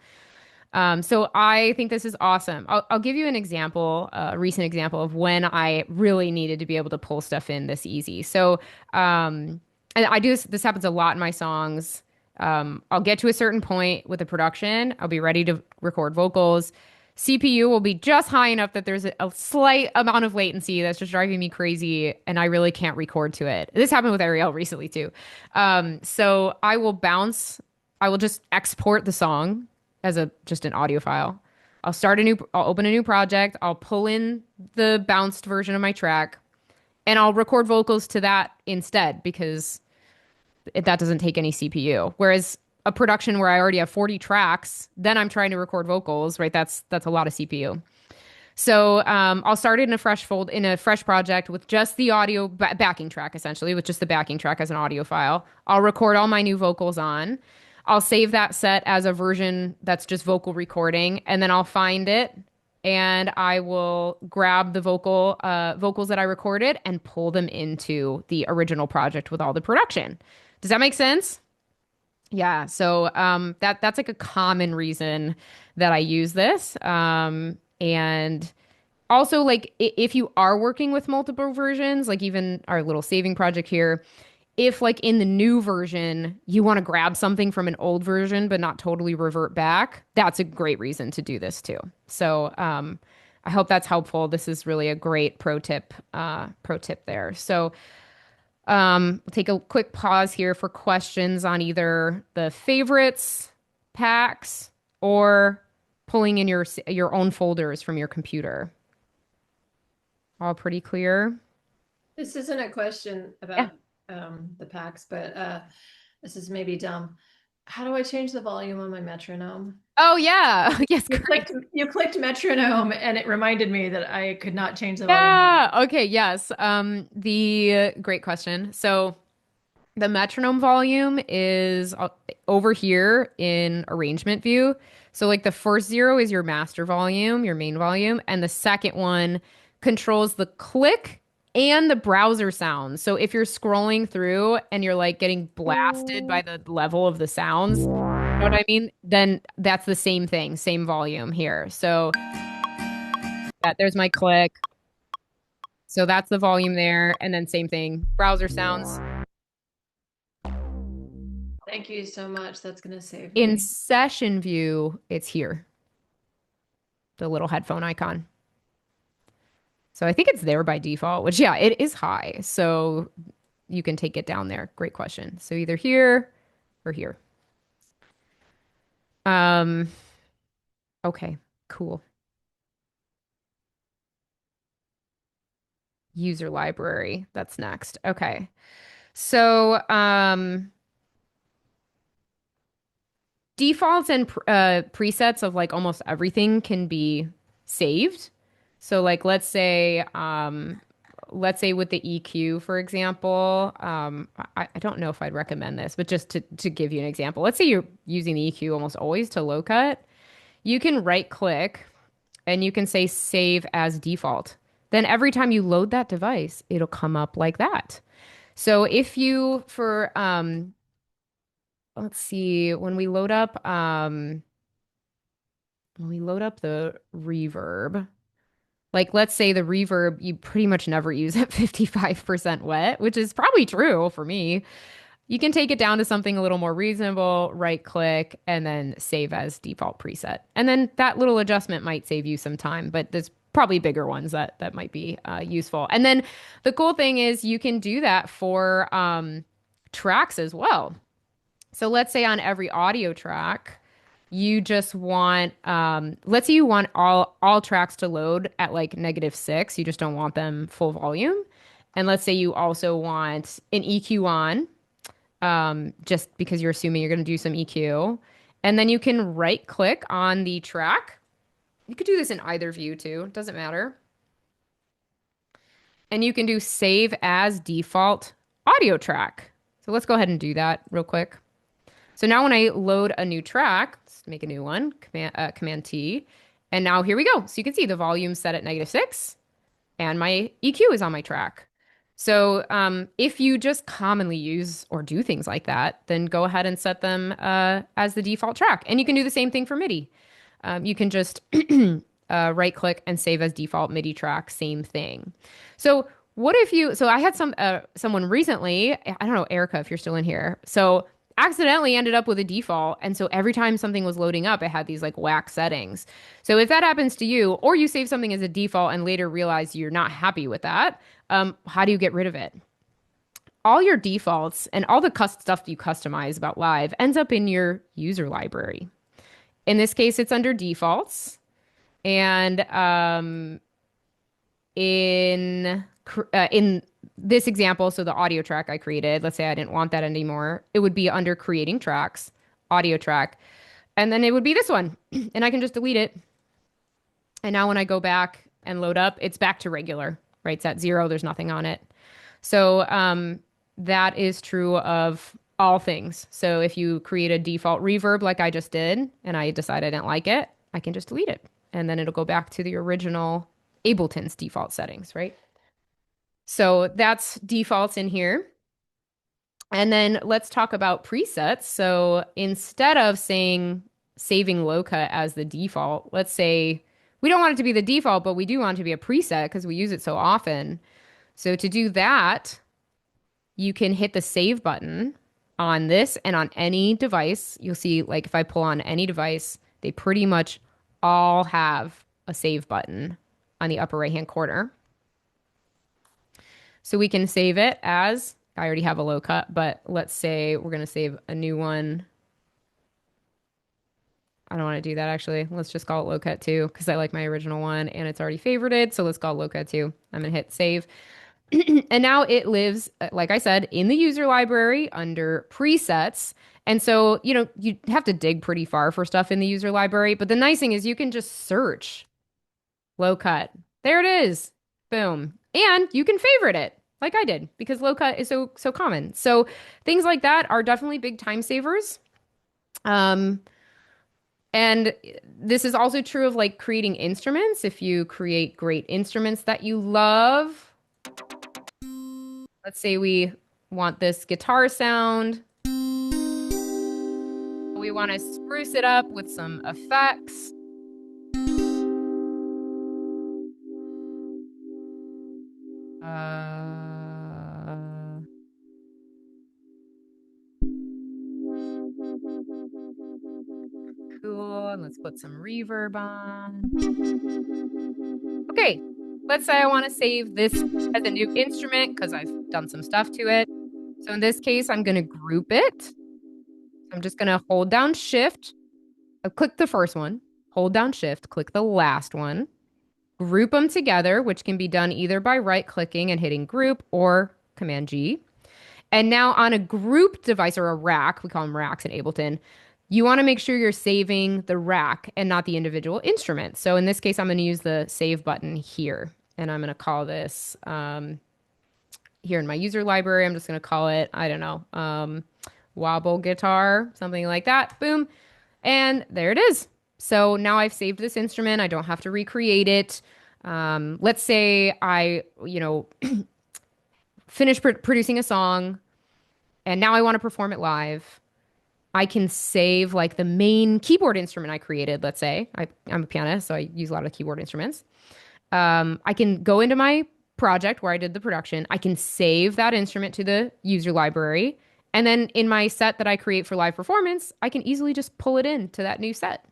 A: So I think this is awesome. I'll give you an example, a recent example of when I really needed to be able to pull stuff in this easy. So, and I do this happens a lot in my songs. I'll get to a certain point with the production. I'll be ready to record vocals. CPU will be just high enough that there's a slight amount of latency that's just driving me crazy, and I really can't record to it. This happened with Ariel recently too. So I will just export the song as just an audio file. I'll open a new project. I'll pull in the bounced version of my track, and I'll record vocals to that instead because that doesn't take any CPU. Whereas a production where I already have 40 tracks, then I'm trying to record vocals, right? That's a lot of CPU. So I'll start it in a fresh project with just the audio backing track, essentially, with just the backing track as an audio file. I'll record all my new vocals on. I'll save that set as a version that's just vocal recording, and then I'll find it and I will grab the vocals that I recorded and pull them into the original project with all the production. Does that make sense? Yeah. So that's like a common reason that I use this. And also, like, if you are working with multiple versions, like even our little saving project here, if like in the new version, you want to grab something from an old version, but not totally revert back, that's a great reason to do this too. So I hope that's helpful. This is really a great pro tip there. So We'll take a quick pause here for questions on either the favorites, packs, or pulling in your own folders from your computer. All pretty clear?
C: This isn't a question
A: Yeah.
C: about the packs, but this is maybe dumb. How do I change the volume on my metronome?
A: Oh yeah. Yes,
C: You
A: great.
C: clicked metronome and it reminded me that I could not change the volume.
A: Yeah. Okay, yes. The great question. So the metronome volume is over here in arrangement view. So like the first zero is your master volume, your main volume, and the second one controls the click and the browser sounds. So if you're scrolling through and you're like getting blasted by the level of the sounds, you know what I mean? Then that's the same thing, same volume here. So there's my click. So that's the volume there, and then same thing, browser sounds.
C: Thank you so much. That's gonna save
A: In
C: me.
A: session view, it's here, the little headphone icon. So I think it's there by default, which yeah, it is high. So you can take it down there. Great question. So either here or here. Um, okay, cool. User library. That's next. Okay. So defaults and presets of like almost everything can be saved. So like let's say with the EQ, for example, I don't know if I'd recommend this, but just to give you an example, let's say you're using the EQ almost always to low cut, you can right click and you can say save as default. Then every time you load that device, it'll come up like that. So if you for let's see, when we load up the reverb, like let's say the reverb you pretty much never use at 55% wet, which is probably true for me. You can take it down to something a little more reasonable, right click, and then save as default preset. And then that little adjustment might save you some time, but there's probably bigger ones that might be useful. And then the cool thing is you can do that for tracks as well. So let's say on every audio track, you just want let's say you want all tracks to load at like -6. You just don't want them full volume. And let's say you also want an EQ on, just because you're assuming you're going to do some EQ. And then you can right click on the track. You could do this in either view too, it doesn't matter. And you can do save as default audio track. So let's go ahead and do that real quick. So now when I load a new track, let's make a new one, Command T, and now here we go. So you can see the volume set at -6 and my EQ is on my track. So if you just commonly use or do things like that, then go ahead and set them as the default track. And you can do the same thing for MIDI. You can just right click and save as default MIDI track, same thing. So what if you, so I had someone recently, I don't know, Erica, if you're still in here. So accidentally ended up with a default. And so every time something was loading up, it had these like whack settings. So if that happens to you, or you save something as a default and later realize you're not happy with that, how do you get rid of it? All your defaults and all the stuff you customize about live ends up in your user library. In this case, it's under defaults. And in this example, so the audio track I created, let's say I didn't want that anymore, it would be under creating tracks, audio track, and then it would be this one, and I can just delete it. And now when I go back and load up, it's back to regular, right? It's at 0, there's nothing on it. So that is true of all things. So if you create a default reverb like I just did, and I decide I didn't like it, I can just delete it. And then it'll go back to the original Ableton's default settings, right? So that's defaults in here. And then let's talk about presets. So instead of saving low cut as the default, let's say we don't want it to be the default, but we do want it to be a preset because we use it so often. So to do that, you can hit the save button on this and on any device. You'll see, like if I pull on any device, they pretty much all have a save button on the upper right hand corner. So we can save it as I already have a low cut, but let's say we're going to save a new one. I don't want to do that actually. Let's just call it low cut 2 because I like my original one and it's already favorited. So let's call it low cut 2. I'm going to hit save. And now it lives, like I said, in the user library under presets. And so, you have to dig pretty far for stuff in the user library. But the nice thing is you can just search low cut. There it is. Boom. And you can favorite it like I did because low cut is so common. So things like that are definitely big time savers. And this is also true of like creating instruments. If you create great instruments that you love, let's say we want this guitar sound. We want to spruce it up with some effects. Cool. And let's put some reverb on. Okay. Let's say I want to save this as a new instrument because I've done some stuff to it. So in this case, I'm going to group it. I'm just going to hold down Shift. I'll click the first one, hold down Shift, click the last one, group them together, which can be done either by right-clicking and hitting Group or Command G. And now on a group device or a rack, we call them racks in Ableton, you want to make sure you're saving the rack and not the individual instrument. So in this case, I'm going to use the Save button here. And I'm going to call this, here in my user library, I'm just going to call it, I don't know, wobble guitar, something like that. Boom. And there it is. So now I've saved this instrument. I don't have to recreate it. Let's say I, finish producing a song and now I want to perform it live. I can save like the main keyboard instrument I created. Let's say I'm a pianist, so I use a lot of keyboard instruments. I can go into my project where I did the production. I can save that instrument to the user library. And then in my set that I create for live performance, I can easily just pull it into that new set.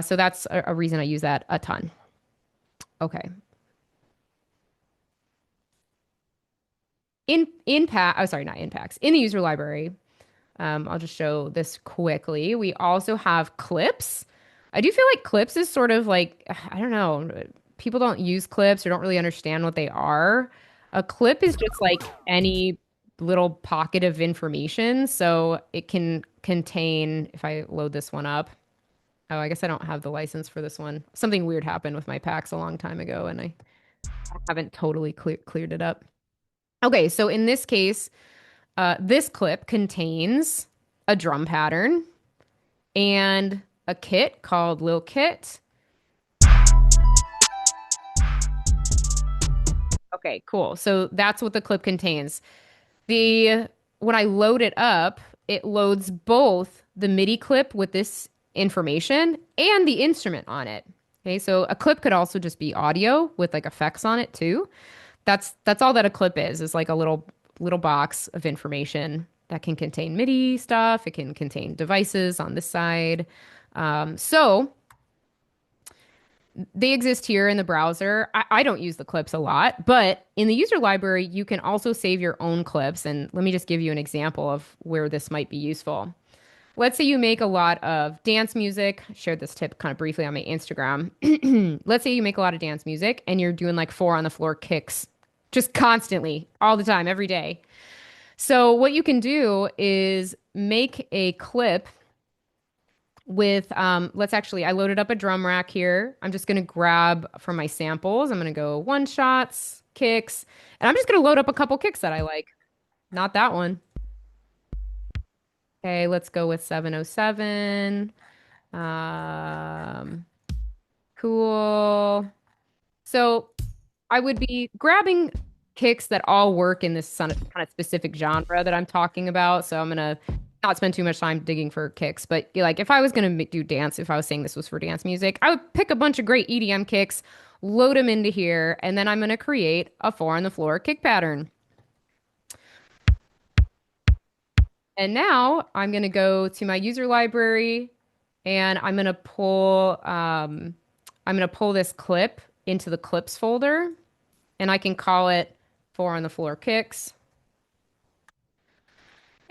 A: So that's a reason I use that a ton. Okay. In the user library, I'll just show this quickly. We also have clips. I do feel like clips is sort of like, I don't know, people don't use clips or don't really understand what they are. A clip is just like any little pocket of information. So it can contain, if I load this one up, oh, I guess I don't have the license for this one. Something weird happened with my packs a long time ago and I haven't totally cleared it up. Okay, so in this case, this clip contains a drum pattern and a kit called Lil Kit. Okay, cool. So that's what the clip contains. When I load it up, it loads both the MIDI clip with this information and the instrument on it. Okay, so a clip could also just be audio with like effects on it too. That's all that a clip is like a little box of information that can contain MIDI stuff. It can contain devices on this side. So they exist here in the browser. I don't use the clips a lot, but in the user library, you can also save your own clips. And let me just give you an example of where this might be useful. Let's say you make a lot of dance music. I shared this tip kind of briefly on my Instagram. Let's say you make a lot of dance music and you're doing like 4 on the floor kicks just constantly, all the time, every day. So what you can do is make a clip with, I loaded up a drum rack here. I'm just going to grab from my samples. I'm going to go one shots, kicks, and I'm just going to load up a couple kicks that I like. Not that one. Okay, let's go with 707. Cool. So I would be grabbing kicks that all work in this kind of specific genre that I'm talking about. So I'm going to not spend too much time digging for kicks. But like if I was going to do dance, if I was saying this was for dance music, I would pick a bunch of great EDM kicks, load them into here, and then I'm going to create a 4 on the floor kick pattern. And now I'm going to go to my user library and I'm going to pull this clip into the clips folder and I can call it 4 on the floor kicks.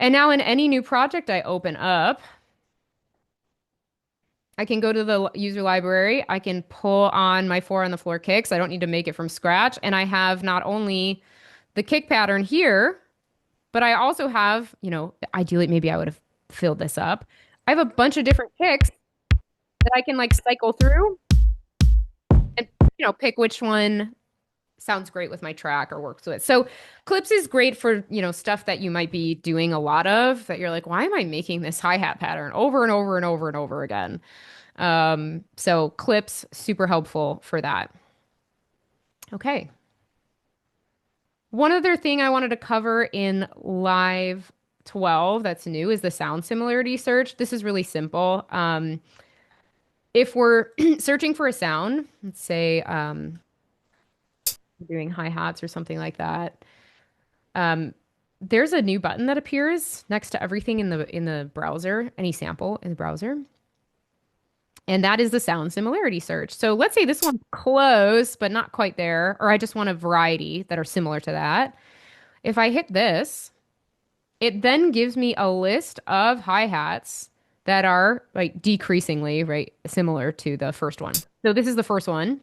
A: And now in any new project I open up, I can go to the user library. I can pull on my 4 on the floor kicks. I don't need to make it from scratch. And I have not only the kick pattern here, but I also have, ideally, maybe I would have filled this up. I have a bunch of different kicks that I can like cycle through and, pick which one sounds great with my track or works with. So clips is great for, stuff that you might be doing a lot of that you're like, why am I making this hi-hat pattern over and over and over and over again? So clips, super helpful for that. Okay. One other thing I wanted to cover in Live 12 that's new is the sound similarity search. This is really simple. If we're searching for a sound, let's say doing hi-hats or something like that, there's a new button that appears next to everything in the browser, any sample in the browser. And that is the sound similarity search. So let's say this one's close, but not quite there, or I just want a variety that are similar to that. If I hit this, it then gives me a list of hi-hats that are like decreasingly, right, similar to the first one. So this is the first one.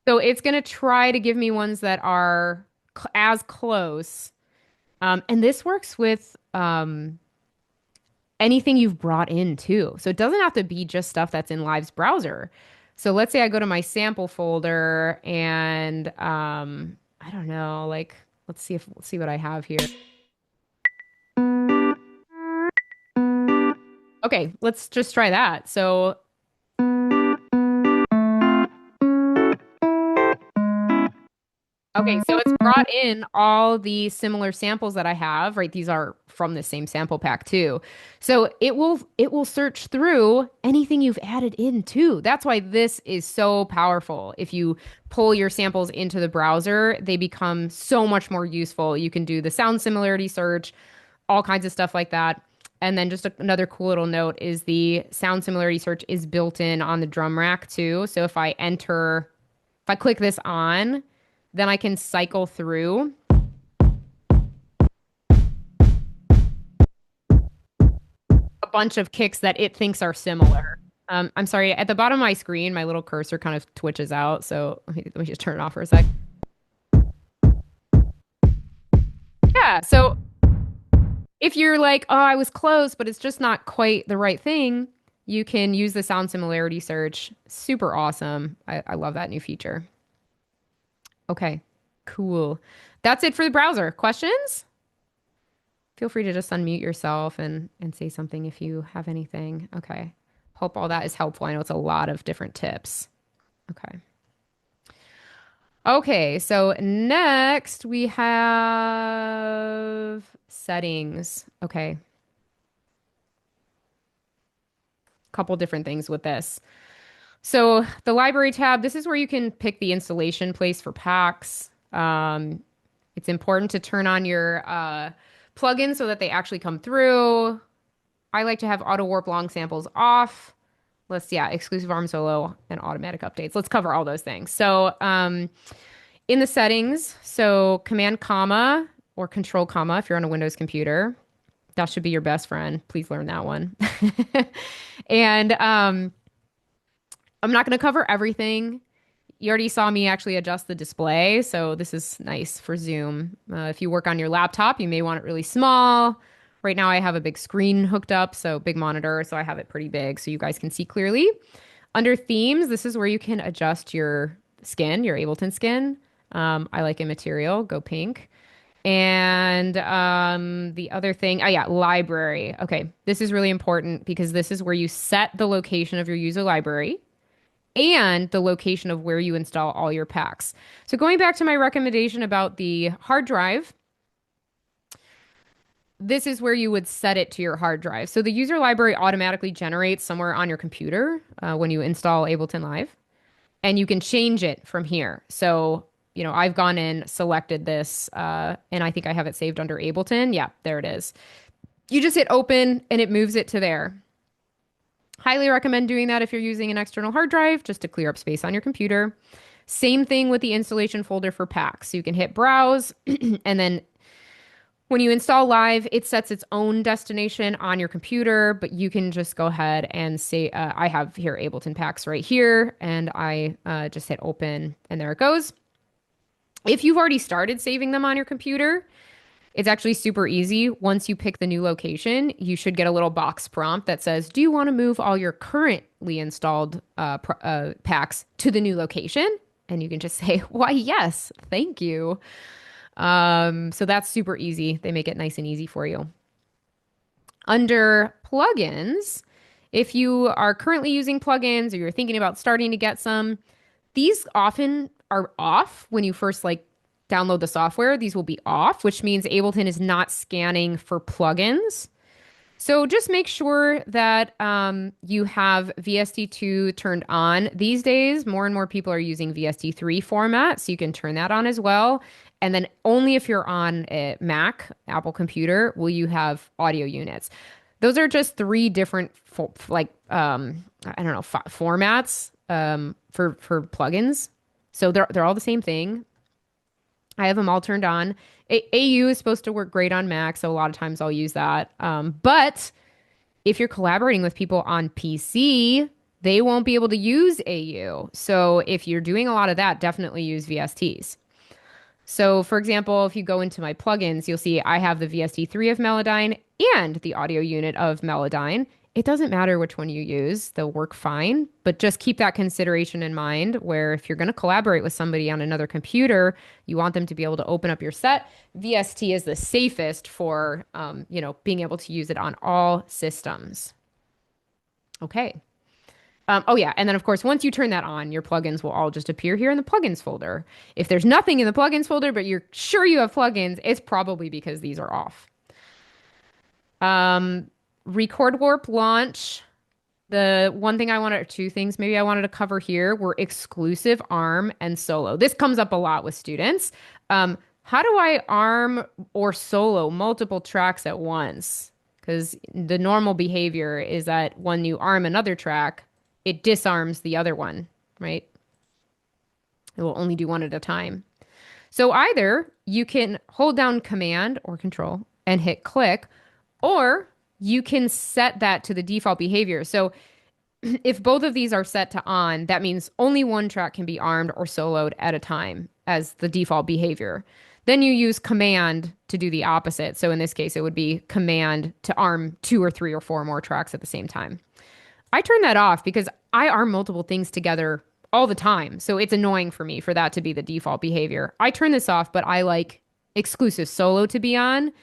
A: So it's going to try to give me ones that are as close. And this works with anything you've brought in too. So it doesn't have to be just stuff that's in Live's browser. So let's say I go to my sample folder and I don't know, like let's see what I have here. Okay, let's just try that. So okay, so it's brought in all the similar samples that I have, right? These are from the same sample pack too. So it will search through anything you've added in too. That's why this is so powerful. If you pull your samples into the browser, they become so much more useful. You can do the sound similarity search, all kinds of stuff like that. And then just another cool little note is the sound similarity search is built in on the drum rack too. So if I click this on, then I can cycle through a bunch of kicks that it thinks are similar. I'm sorry, at the bottom of my screen, my little cursor kind of twitches out. So let me just turn it off for a sec. Yeah, so if you're like, oh, I was close, but it's just not quite the right thing, you can use the sound similarity search. Super awesome. I love that new feature. Okay, cool. That's it for the browser. Questions? Feel free to just unmute yourself and say something if you have anything. Okay. Hope all that is helpful. I know it's a lot of different tips. Okay. Okay, so next we have settings. Okay. Couple different things with this. So the library tab, this is where you can pick the installation place for packs. It's important to turn on your plugins so that they actually come through. I like to have auto warp long samples off. Exclusive arm solo and automatic updates. Let's cover all those things. So in the settings, so command comma or control comma if you're on a Windows computer, that should be your best friend. Please learn that one. And I'm not going to cover everything. You already saw me actually adjust the display, so this is nice for Zoom. If you work on your laptop, you may want it really small. Right now I have a big screen hooked up, so big monitor, so I have it pretty big so you guys can see clearly. Under themes, this is where you can adjust your skin, your Ableton skin. I like Immaterial, go pink. And the other thing, library. Okay, this is really important because this is where you set the location of your user library and the location of where you install all your packs. So going back to my recommendation about the hard drive, this is where you would set it to your hard drive. So the user library automatically generates somewhere on your computer when you install Ableton Live, and you can change it from here. So, I've gone in, selected this, and I think I have it saved under Ableton. Yeah, there it is. You just hit open and it moves it to there. Highly recommend doing that if you're using an external hard drive, just to clear up space on your computer. Same thing with the installation folder for packs. So you can hit browse and then when you install live, it sets its own destination on your computer, but you can just go ahead and say, I have here Ableton packs right here, and I just hit open, and there it goes. If you've already started saving them on your computer, it's actually super easy. Once you pick the new location, you should get a little box prompt that says, do you want to move all your currently installed packs to the new location? And you can just say, why, yes, thank you. So that's super easy. They make it nice and easy for you. Under plugins, if you are currently using plugins or you're thinking about starting to get some, these often are off when you first download the software. These will be off, which means Ableton is not scanning for plugins. So just make sure that you have VST2 turned on. These days, more and more people are using VST3 format, so you can turn that on as well. And then only if you're on a Mac, Apple computer, will you have audio units. Those are just three different formats for plugins. So they're all the same thing. I have them all turned on. AU is supposed to work great on Mac, so a lot of times I'll use that. But if you're collaborating with people on PC, they won't be able to use AU. So if you're doing a lot of that, definitely use VSTs. So for example, if you go into my plugins, you'll see I have the VST3 of Melodyne and the audio unit of Melodyne. It doesn't matter which one you use, they'll work fine, but just keep that consideration in mind where if you're going to collaborate with somebody on another computer, you want them to be able to open up your set. VST is the safest for, being able to use it on all systems. Okay. Oh yeah, and then of course, once you turn that on, your plugins will all just appear here in the plugins folder. If there's nothing in the plugins folder, but you're sure you have plugins, it's probably because these are off. Record Warp launch. The one thing two things maybe I wanted to cover here were exclusive ARM and solo. This comes up a lot with students. How do I ARM or solo multiple tracks at once? Because the normal behavior is that when you ARM another track, it disarms the other one, right? It will only do one at a time. So either you can hold down Command or Control and hit click, or you can set that to the default behavior. So if both of these are set to on, that means only one track can be armed or soloed at a time as the default behavior. Then you use Command to do the opposite. So in this case, it would be Command to arm 2 or 3 or 4 more tracks at the same time. I turn that off because I arm multiple things together all the time. So it's annoying for me for that to be the default behavior. I turn this off, but I like exclusive solo to be on.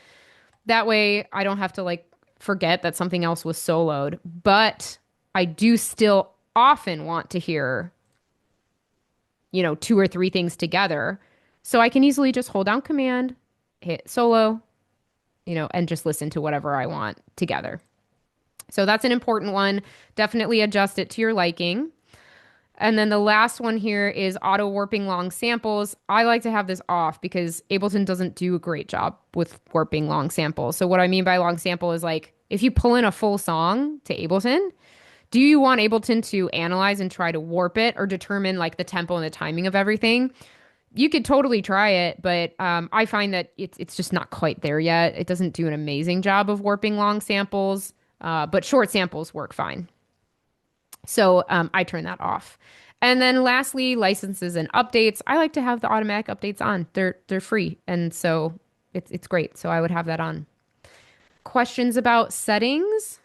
A: That way I don't have to forget that something else was soloed. But I do still often want to hear, 2 or 3 things together. So I can easily just hold down Command, hit solo, and just listen to whatever I want together. So that's an important one. Definitely adjust it to your liking. And then the last one here is auto warping long samples. I like to have this off because Ableton doesn't do a great job with warping long samples. So what I mean by long sample is if you pull in a full song to Ableton, do you want Ableton to analyze and try to warp it or determine the tempo and the timing of everything? You could totally try it, but I find that it's just not quite there yet. It doesn't do an amazing job of warping long samples. But short samples work fine. So I turn that off. And then lastly, licenses and updates. I like to have the automatic updates on. They're free. And so it's great. So I would have that on. Questions about settings?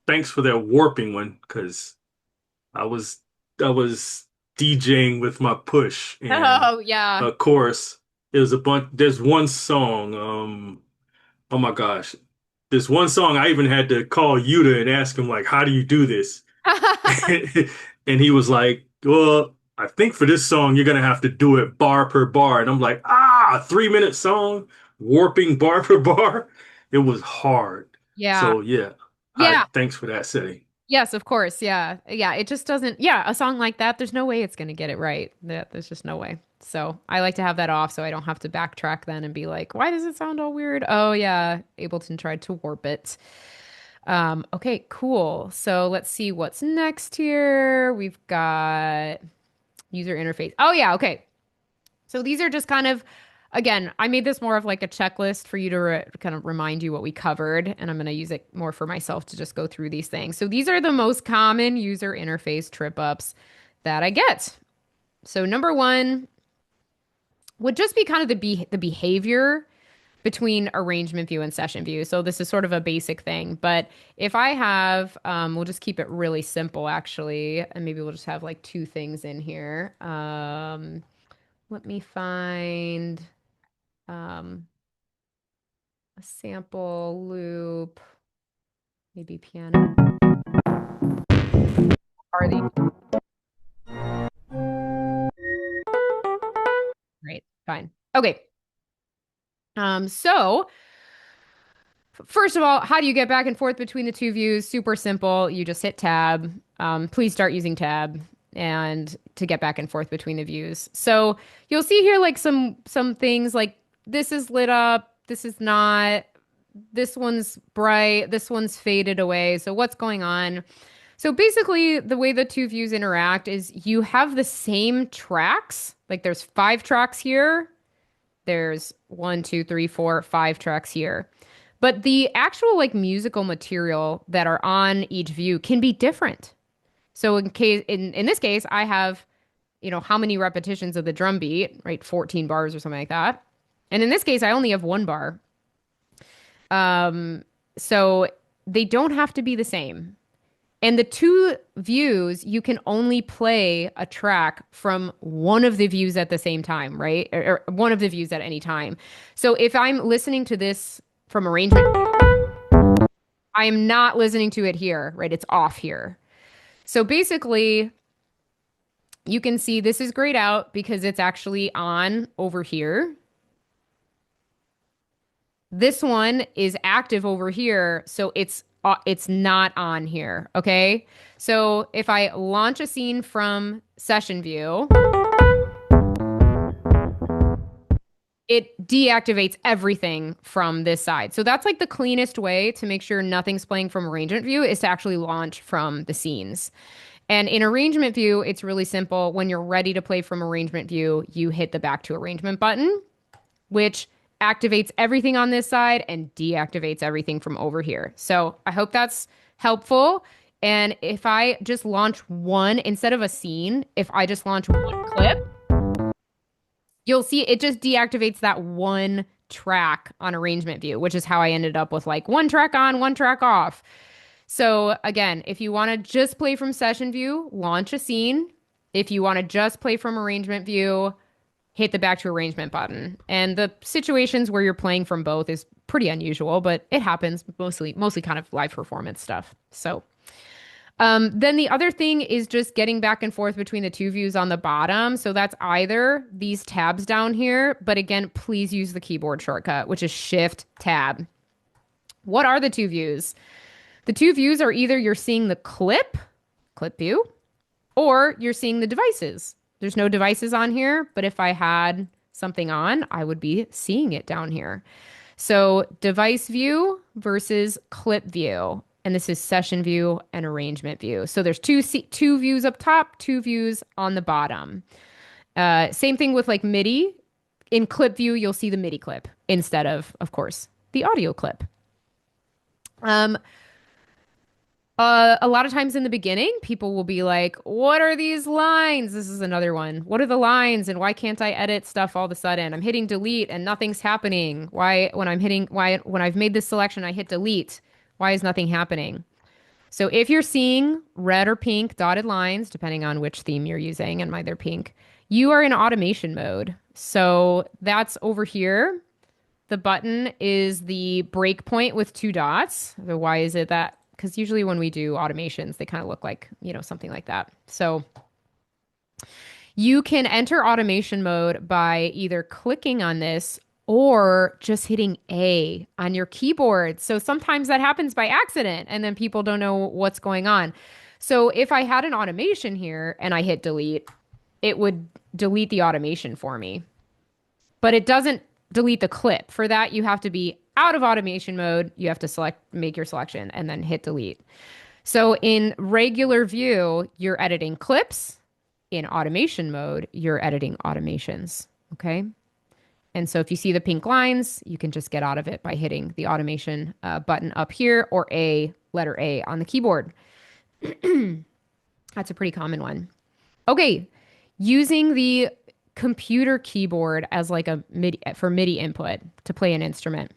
F: Thanks for that warping one, because I was DJing with my push, and
A: Oh, yeah.
F: of course, there's one song, oh my gosh. This one song, I even had to call Yuta and ask him, how do you do this? And he was like, well, I think for this song, you're going to have to do it bar per bar. And I'm like, a 3-minute song, warping bar per bar. It was hard.
A: Yeah.
F: So, yeah.
A: Yeah.
F: Thanks for that setting.
A: Yes, of course. Yeah. Yeah. It just doesn't. Yeah. A song like that, there's no way it's going to get it right. There's just no way. So I like to have that off so I don't have to backtrack then and be like, why does it sound all weird? Oh, yeah. Ableton tried to warp it. Okay, cool. So let's see what's next here. We've got user interface. Oh yeah, okay. So these are just kind of, again, I made this more of like a checklist for you to kind of remind you what we covered, and I'm going to use it more for myself to just go through these things. So these are the most common user interface trip ups that I get. So number one would just be kind of the behavior between arrangement view and session view. So this is sort of a basic thing, but if I have, we'll just keep it really simple actually, and maybe we'll just have like two things in here. Let me find a sample loop, maybe piano. Are they great? Fine. Okay. So first of all, how do you get back and forth between the two views? Super simple. You just hit tab. Please start using tab and to get back and forth between the views. So you'll see here like some things like this is lit up, this is not, this one's bright, this one's faded away. So what's going on? So basically, the way the two views interact is you have the same tracks. Like there's 5 tracks here. There's 1, 2, 3, 4, 5 tracks here. But the actual like musical material that are on each view can be different. So in this case, I have, how many repetitions of the drum beat, right? 14 bars or something like that. And in this case, I only have 1 bar. So they don't have to be the same. And the two views, you can only play a track from one of the views at the same time, right? Or one of the views at any time. So if I'm listening to this from arrangement, I am not listening to it here, right? It's off here. So basically, you can see this is grayed out because it's actually on over here. This one is active over here, so it's not on here, okay? So if I launch a scene from session view, it deactivates everything from this side. So that's like the cleanest way to make sure nothing's playing from arrangement view is to actually launch from the scenes. And in arrangement view, it's really simple. When you're ready to play from arrangement view, you hit the back to arrangement button, which activates everything on this side and deactivates everything from over here. So I hope that's helpful. And if I just launch one instead of a scene, if I just launch one clip, you'll see it just deactivates that one track on arrangement view, which is how I ended up with like 1 track on, 1 track off. So again, if you want to just play from session view, launch a scene. If you want to just play from arrangement view, hit the back to arrangement button. And the situations where you're playing from both is pretty unusual, but it happens mostly kind of live performance stuff. So then the other thing is just getting back and forth between the two views on the bottom. So that's either these tabs down here, but again, please use the keyboard shortcut, which is Shift Tab. What are the two views? The two views are either you're seeing the clip view, or you're seeing the devices. There's no devices on here, but if I had something on, I would be seeing it down here. So device view versus clip view. And this is session view and arrangement view. So there's two views up top, 2 views on the bottom. Same thing with like MIDI. In clip view, you'll see the MIDI clip instead of course, the audio clip. A lot of times in the beginning, people will be like, what are these lines? This is another one. What are the lines and why can't I edit stuff all of a sudden? I'm hitting delete and nothing's happening. Why when I've made this selection, I hit delete. Why is nothing happening? So if you're seeing red or pink dotted lines, depending on which theme you're using, and mine they're pink, you are in automation mode. So that's over here. The button is the breakpoint with 2 dots. So why is it that? Because usually when we do automations, they kind of look like, something like that. So you can enter automation mode by either clicking on this or just hitting A on your keyboard. So sometimes that happens by accident and then people don't know what's going on. So if I had an automation here and I hit delete, it would delete the automation for me. But it doesn't delete the clip. For that, you have to be out of automation mode, you have to make your selection and then hit delete. So in regular view, you're editing clips. In automation mode, you're editing automations. Okay. And so if you see the pink lines, you can just get out of it by hitting the automation button up here or letter A on the keyboard. That's a pretty common one. Okay. Using the computer keyboard as like a MIDI input to play an instrument.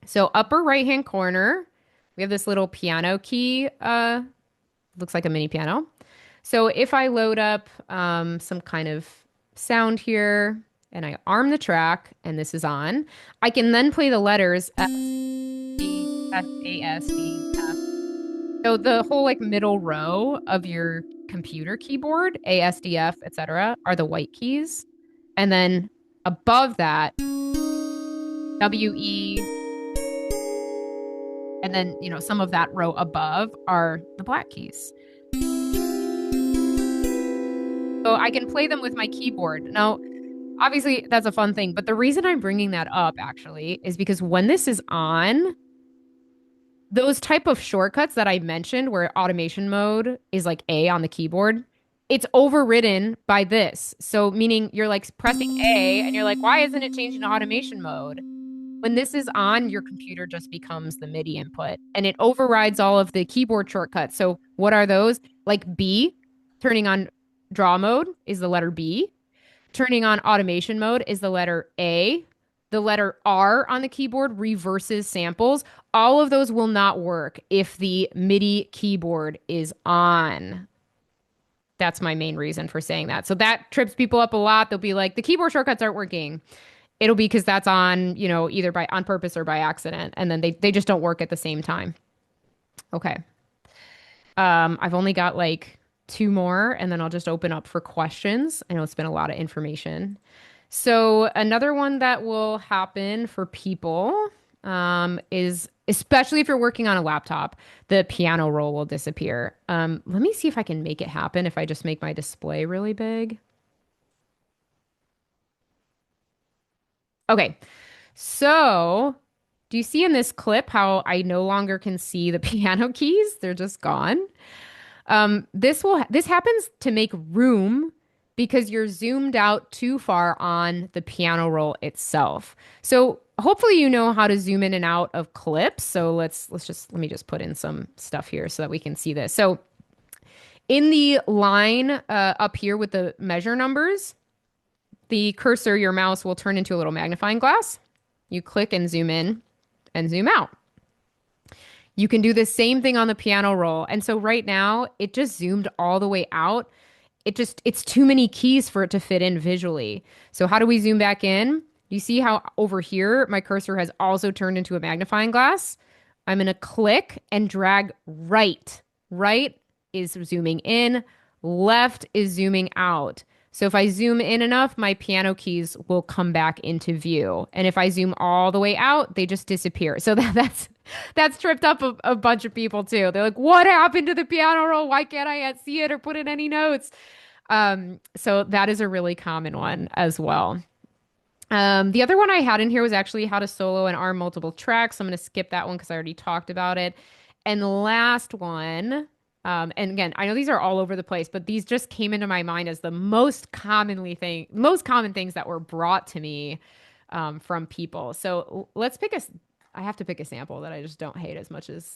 A: So upper right-hand corner, we have this little piano key, looks like a mini piano. So if I load up some kind of sound here and I arm the track and this is on, I can then play the letters F, D, F, A, S, D, F. So the whole like middle row of your computer keyboard, A, S, D, F, etc., are the white keys. And then above that, W, E, and then, some of that row above are the black keys. So I can play them with my keyboard. Now, obviously, that's a fun thing. But the reason I'm bringing that up, actually, is because when this is on, those type of shortcuts that I mentioned where automation mode is like A on the keyboard, it's overridden by this. So meaning you're like pressing A and you're like, why isn't it changing to automation mode? When this is on, your computer just becomes the MIDI input and it overrides all of the keyboard shortcuts. So what are those? Like B, turning on draw mode is the letter B. Turning on automation mode is the letter A. The letter R on the keyboard reverses samples. All of those will not work if the MIDI keyboard is on. That's my main reason for saying that. So that trips people up a lot. They'll be like, the keyboard shortcuts aren't working. It'll be because that's on, either on purpose or by accident. And then they just don't work at the same time. Okay. I've only got like 2 more and then I'll just open up for questions. I know it's been a lot of information. So another one that will happen for people is, especially if you're working on a laptop, the piano roll will disappear. Let me see if I can make it happen if I just make my display really big. Okay, so do you see in this clip how I no longer can see the piano keys? They're just gone. This happens to make room because you're zoomed out too far on the piano roll itself. So hopefully you know how to zoom in and out of clips. So let me just put in some stuff here so that we can see this. So in the line up here with the measure numbers, the cursor, your mouse will turn into a little magnifying glass. You click and zoom in and zoom out. You can do the same thing on the piano roll. And so right now it just zoomed all the way out. It's too many keys for it to fit in visually. So how do we zoom back in? You see how over here, my cursor has also turned into a magnifying glass. I'm going to click and drag right. Right is zooming in. Left is zooming out. So if I zoom in enough, my piano keys will come back into view. And if I zoom all the way out, they just disappear. So that's tripped up a bunch of people too. They're like, what happened to the piano roll? Why can't I yet see it or put in any notes? So that is a really common one as well. The other one I had in here was actually how to solo and arm multiple tracks. I'm going to skip that one because I already talked about it. And the last one, and again, I know these are all over the place, but these just came into my mind as the most common things that were brought to me from people. So I have to pick a sample that I just don't hate as much as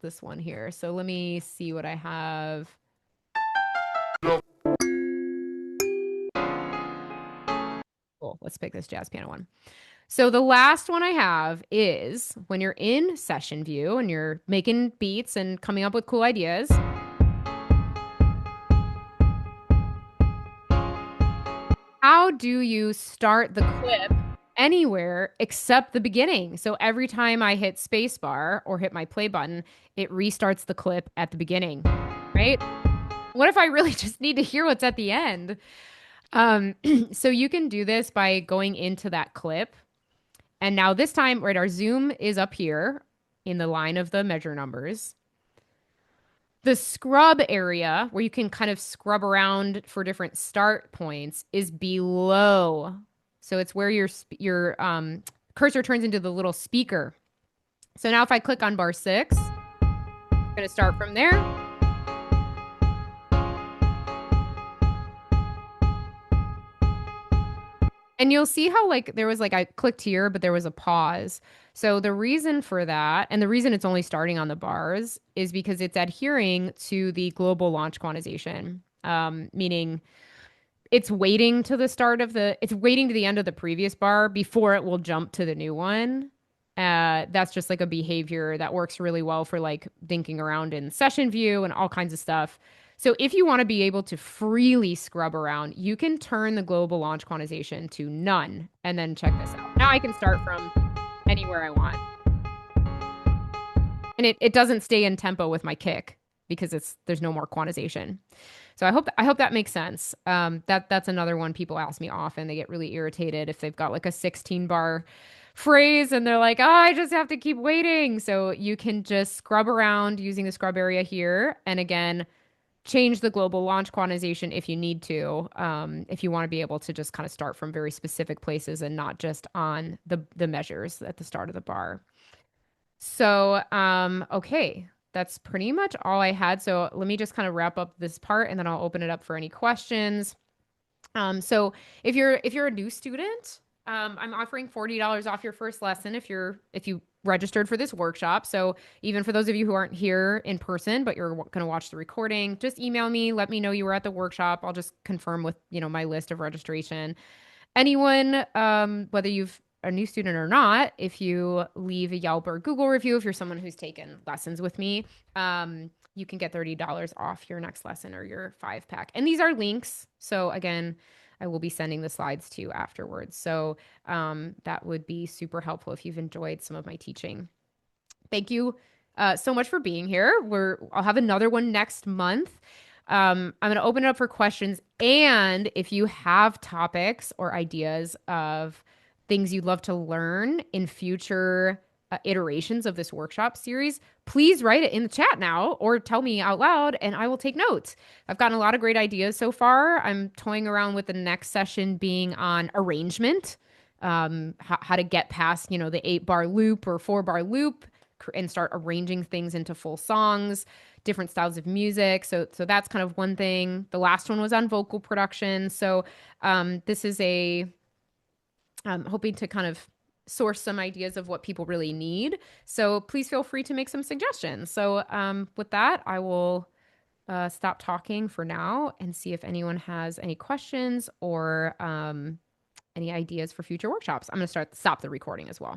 A: this one here. So let me see what I have. Cool. Let's pick this jazz piano one. So the last one I have is when you're in session view and you're making beats and coming up with cool ideas. How do you start the clip anywhere except the beginning? So every time I hit spacebar or hit my play button, it restarts the clip at the beginning, right? What if I really just need to hear what's at the end? So you can do this by going into that clip. And now this time, right, our zoom is up here in the line of the measure numbers. The scrub area where you can kind of scrub around for different start points is below. So it's where your cursor turns into the little speaker. So now if I click on bar 6, I'm going to start from there. And you'll see how like there was like I clicked here, but there was a pause. So the reason for that, and the reason it's only starting on the bars, is because it's adhering to the global launch quantization, meaning it's waiting to the start of it's waiting to the end of the previous bar before it will jump to the new one. That's just like a behavior that works really well for like dinking around in session view and all kinds of stuff. So if you want to be able to freely scrub around, you can turn the global launch quantization to none and then check this out. Now I can start from anywhere I want. And it doesn't stay in tempo with my kick because there's no more quantization. So I hope that makes sense. That's another one people ask me often. They get really irritated if they've got like a 16 bar phrase and they're like, oh, I just have to keep waiting. So you can just scrub around using the scrub area here. And again, change the global launch quantization if you need to, if you want to be able to just kind of start from very specific places and not just on the measures at the start of the bar. So, okay, that's pretty much all I had. So let me just kind of wrap up this part and then I'll open it up for any questions. So if you're a new student, I'm offering $40 off your first lesson if you registered for this workshop. So even for those of you who aren't here in person, but you're going to watch the recording, just email me, let me know you were at the workshop. I'll just confirm with, my list of registration. Anyone, whether you've a new student or not, if you leave a Yelp or Google review, if you're someone who's taken lessons with me, you can get $30 off your next lesson or your 5-pack. And these are links. So again, I will be sending the slides to you afterwards. So that would be super helpful if you've enjoyed some of my teaching. Thank you so much for being here. I'll have another one next month. I'm going to open it up for questions. And if you have topics or ideas of things you'd love to learn in future iterations of this workshop series, please write it in the chat now or tell me out loud and I will take notes. I've gotten a lot of great ideas so far. I'm toying around with the next session being on arrangement, how to get past, the 8-bar loop or 4-bar loop and start arranging things into full songs, different styles of music. So that's kind of one thing. The last one was on vocal production. So this is I'm hoping to kind of source some ideas of what people really need. So please feel free to make some suggestions. So with that, I will stop talking for now and see if anyone has any questions or any ideas for future workshops. I'm going to stop the recording as well.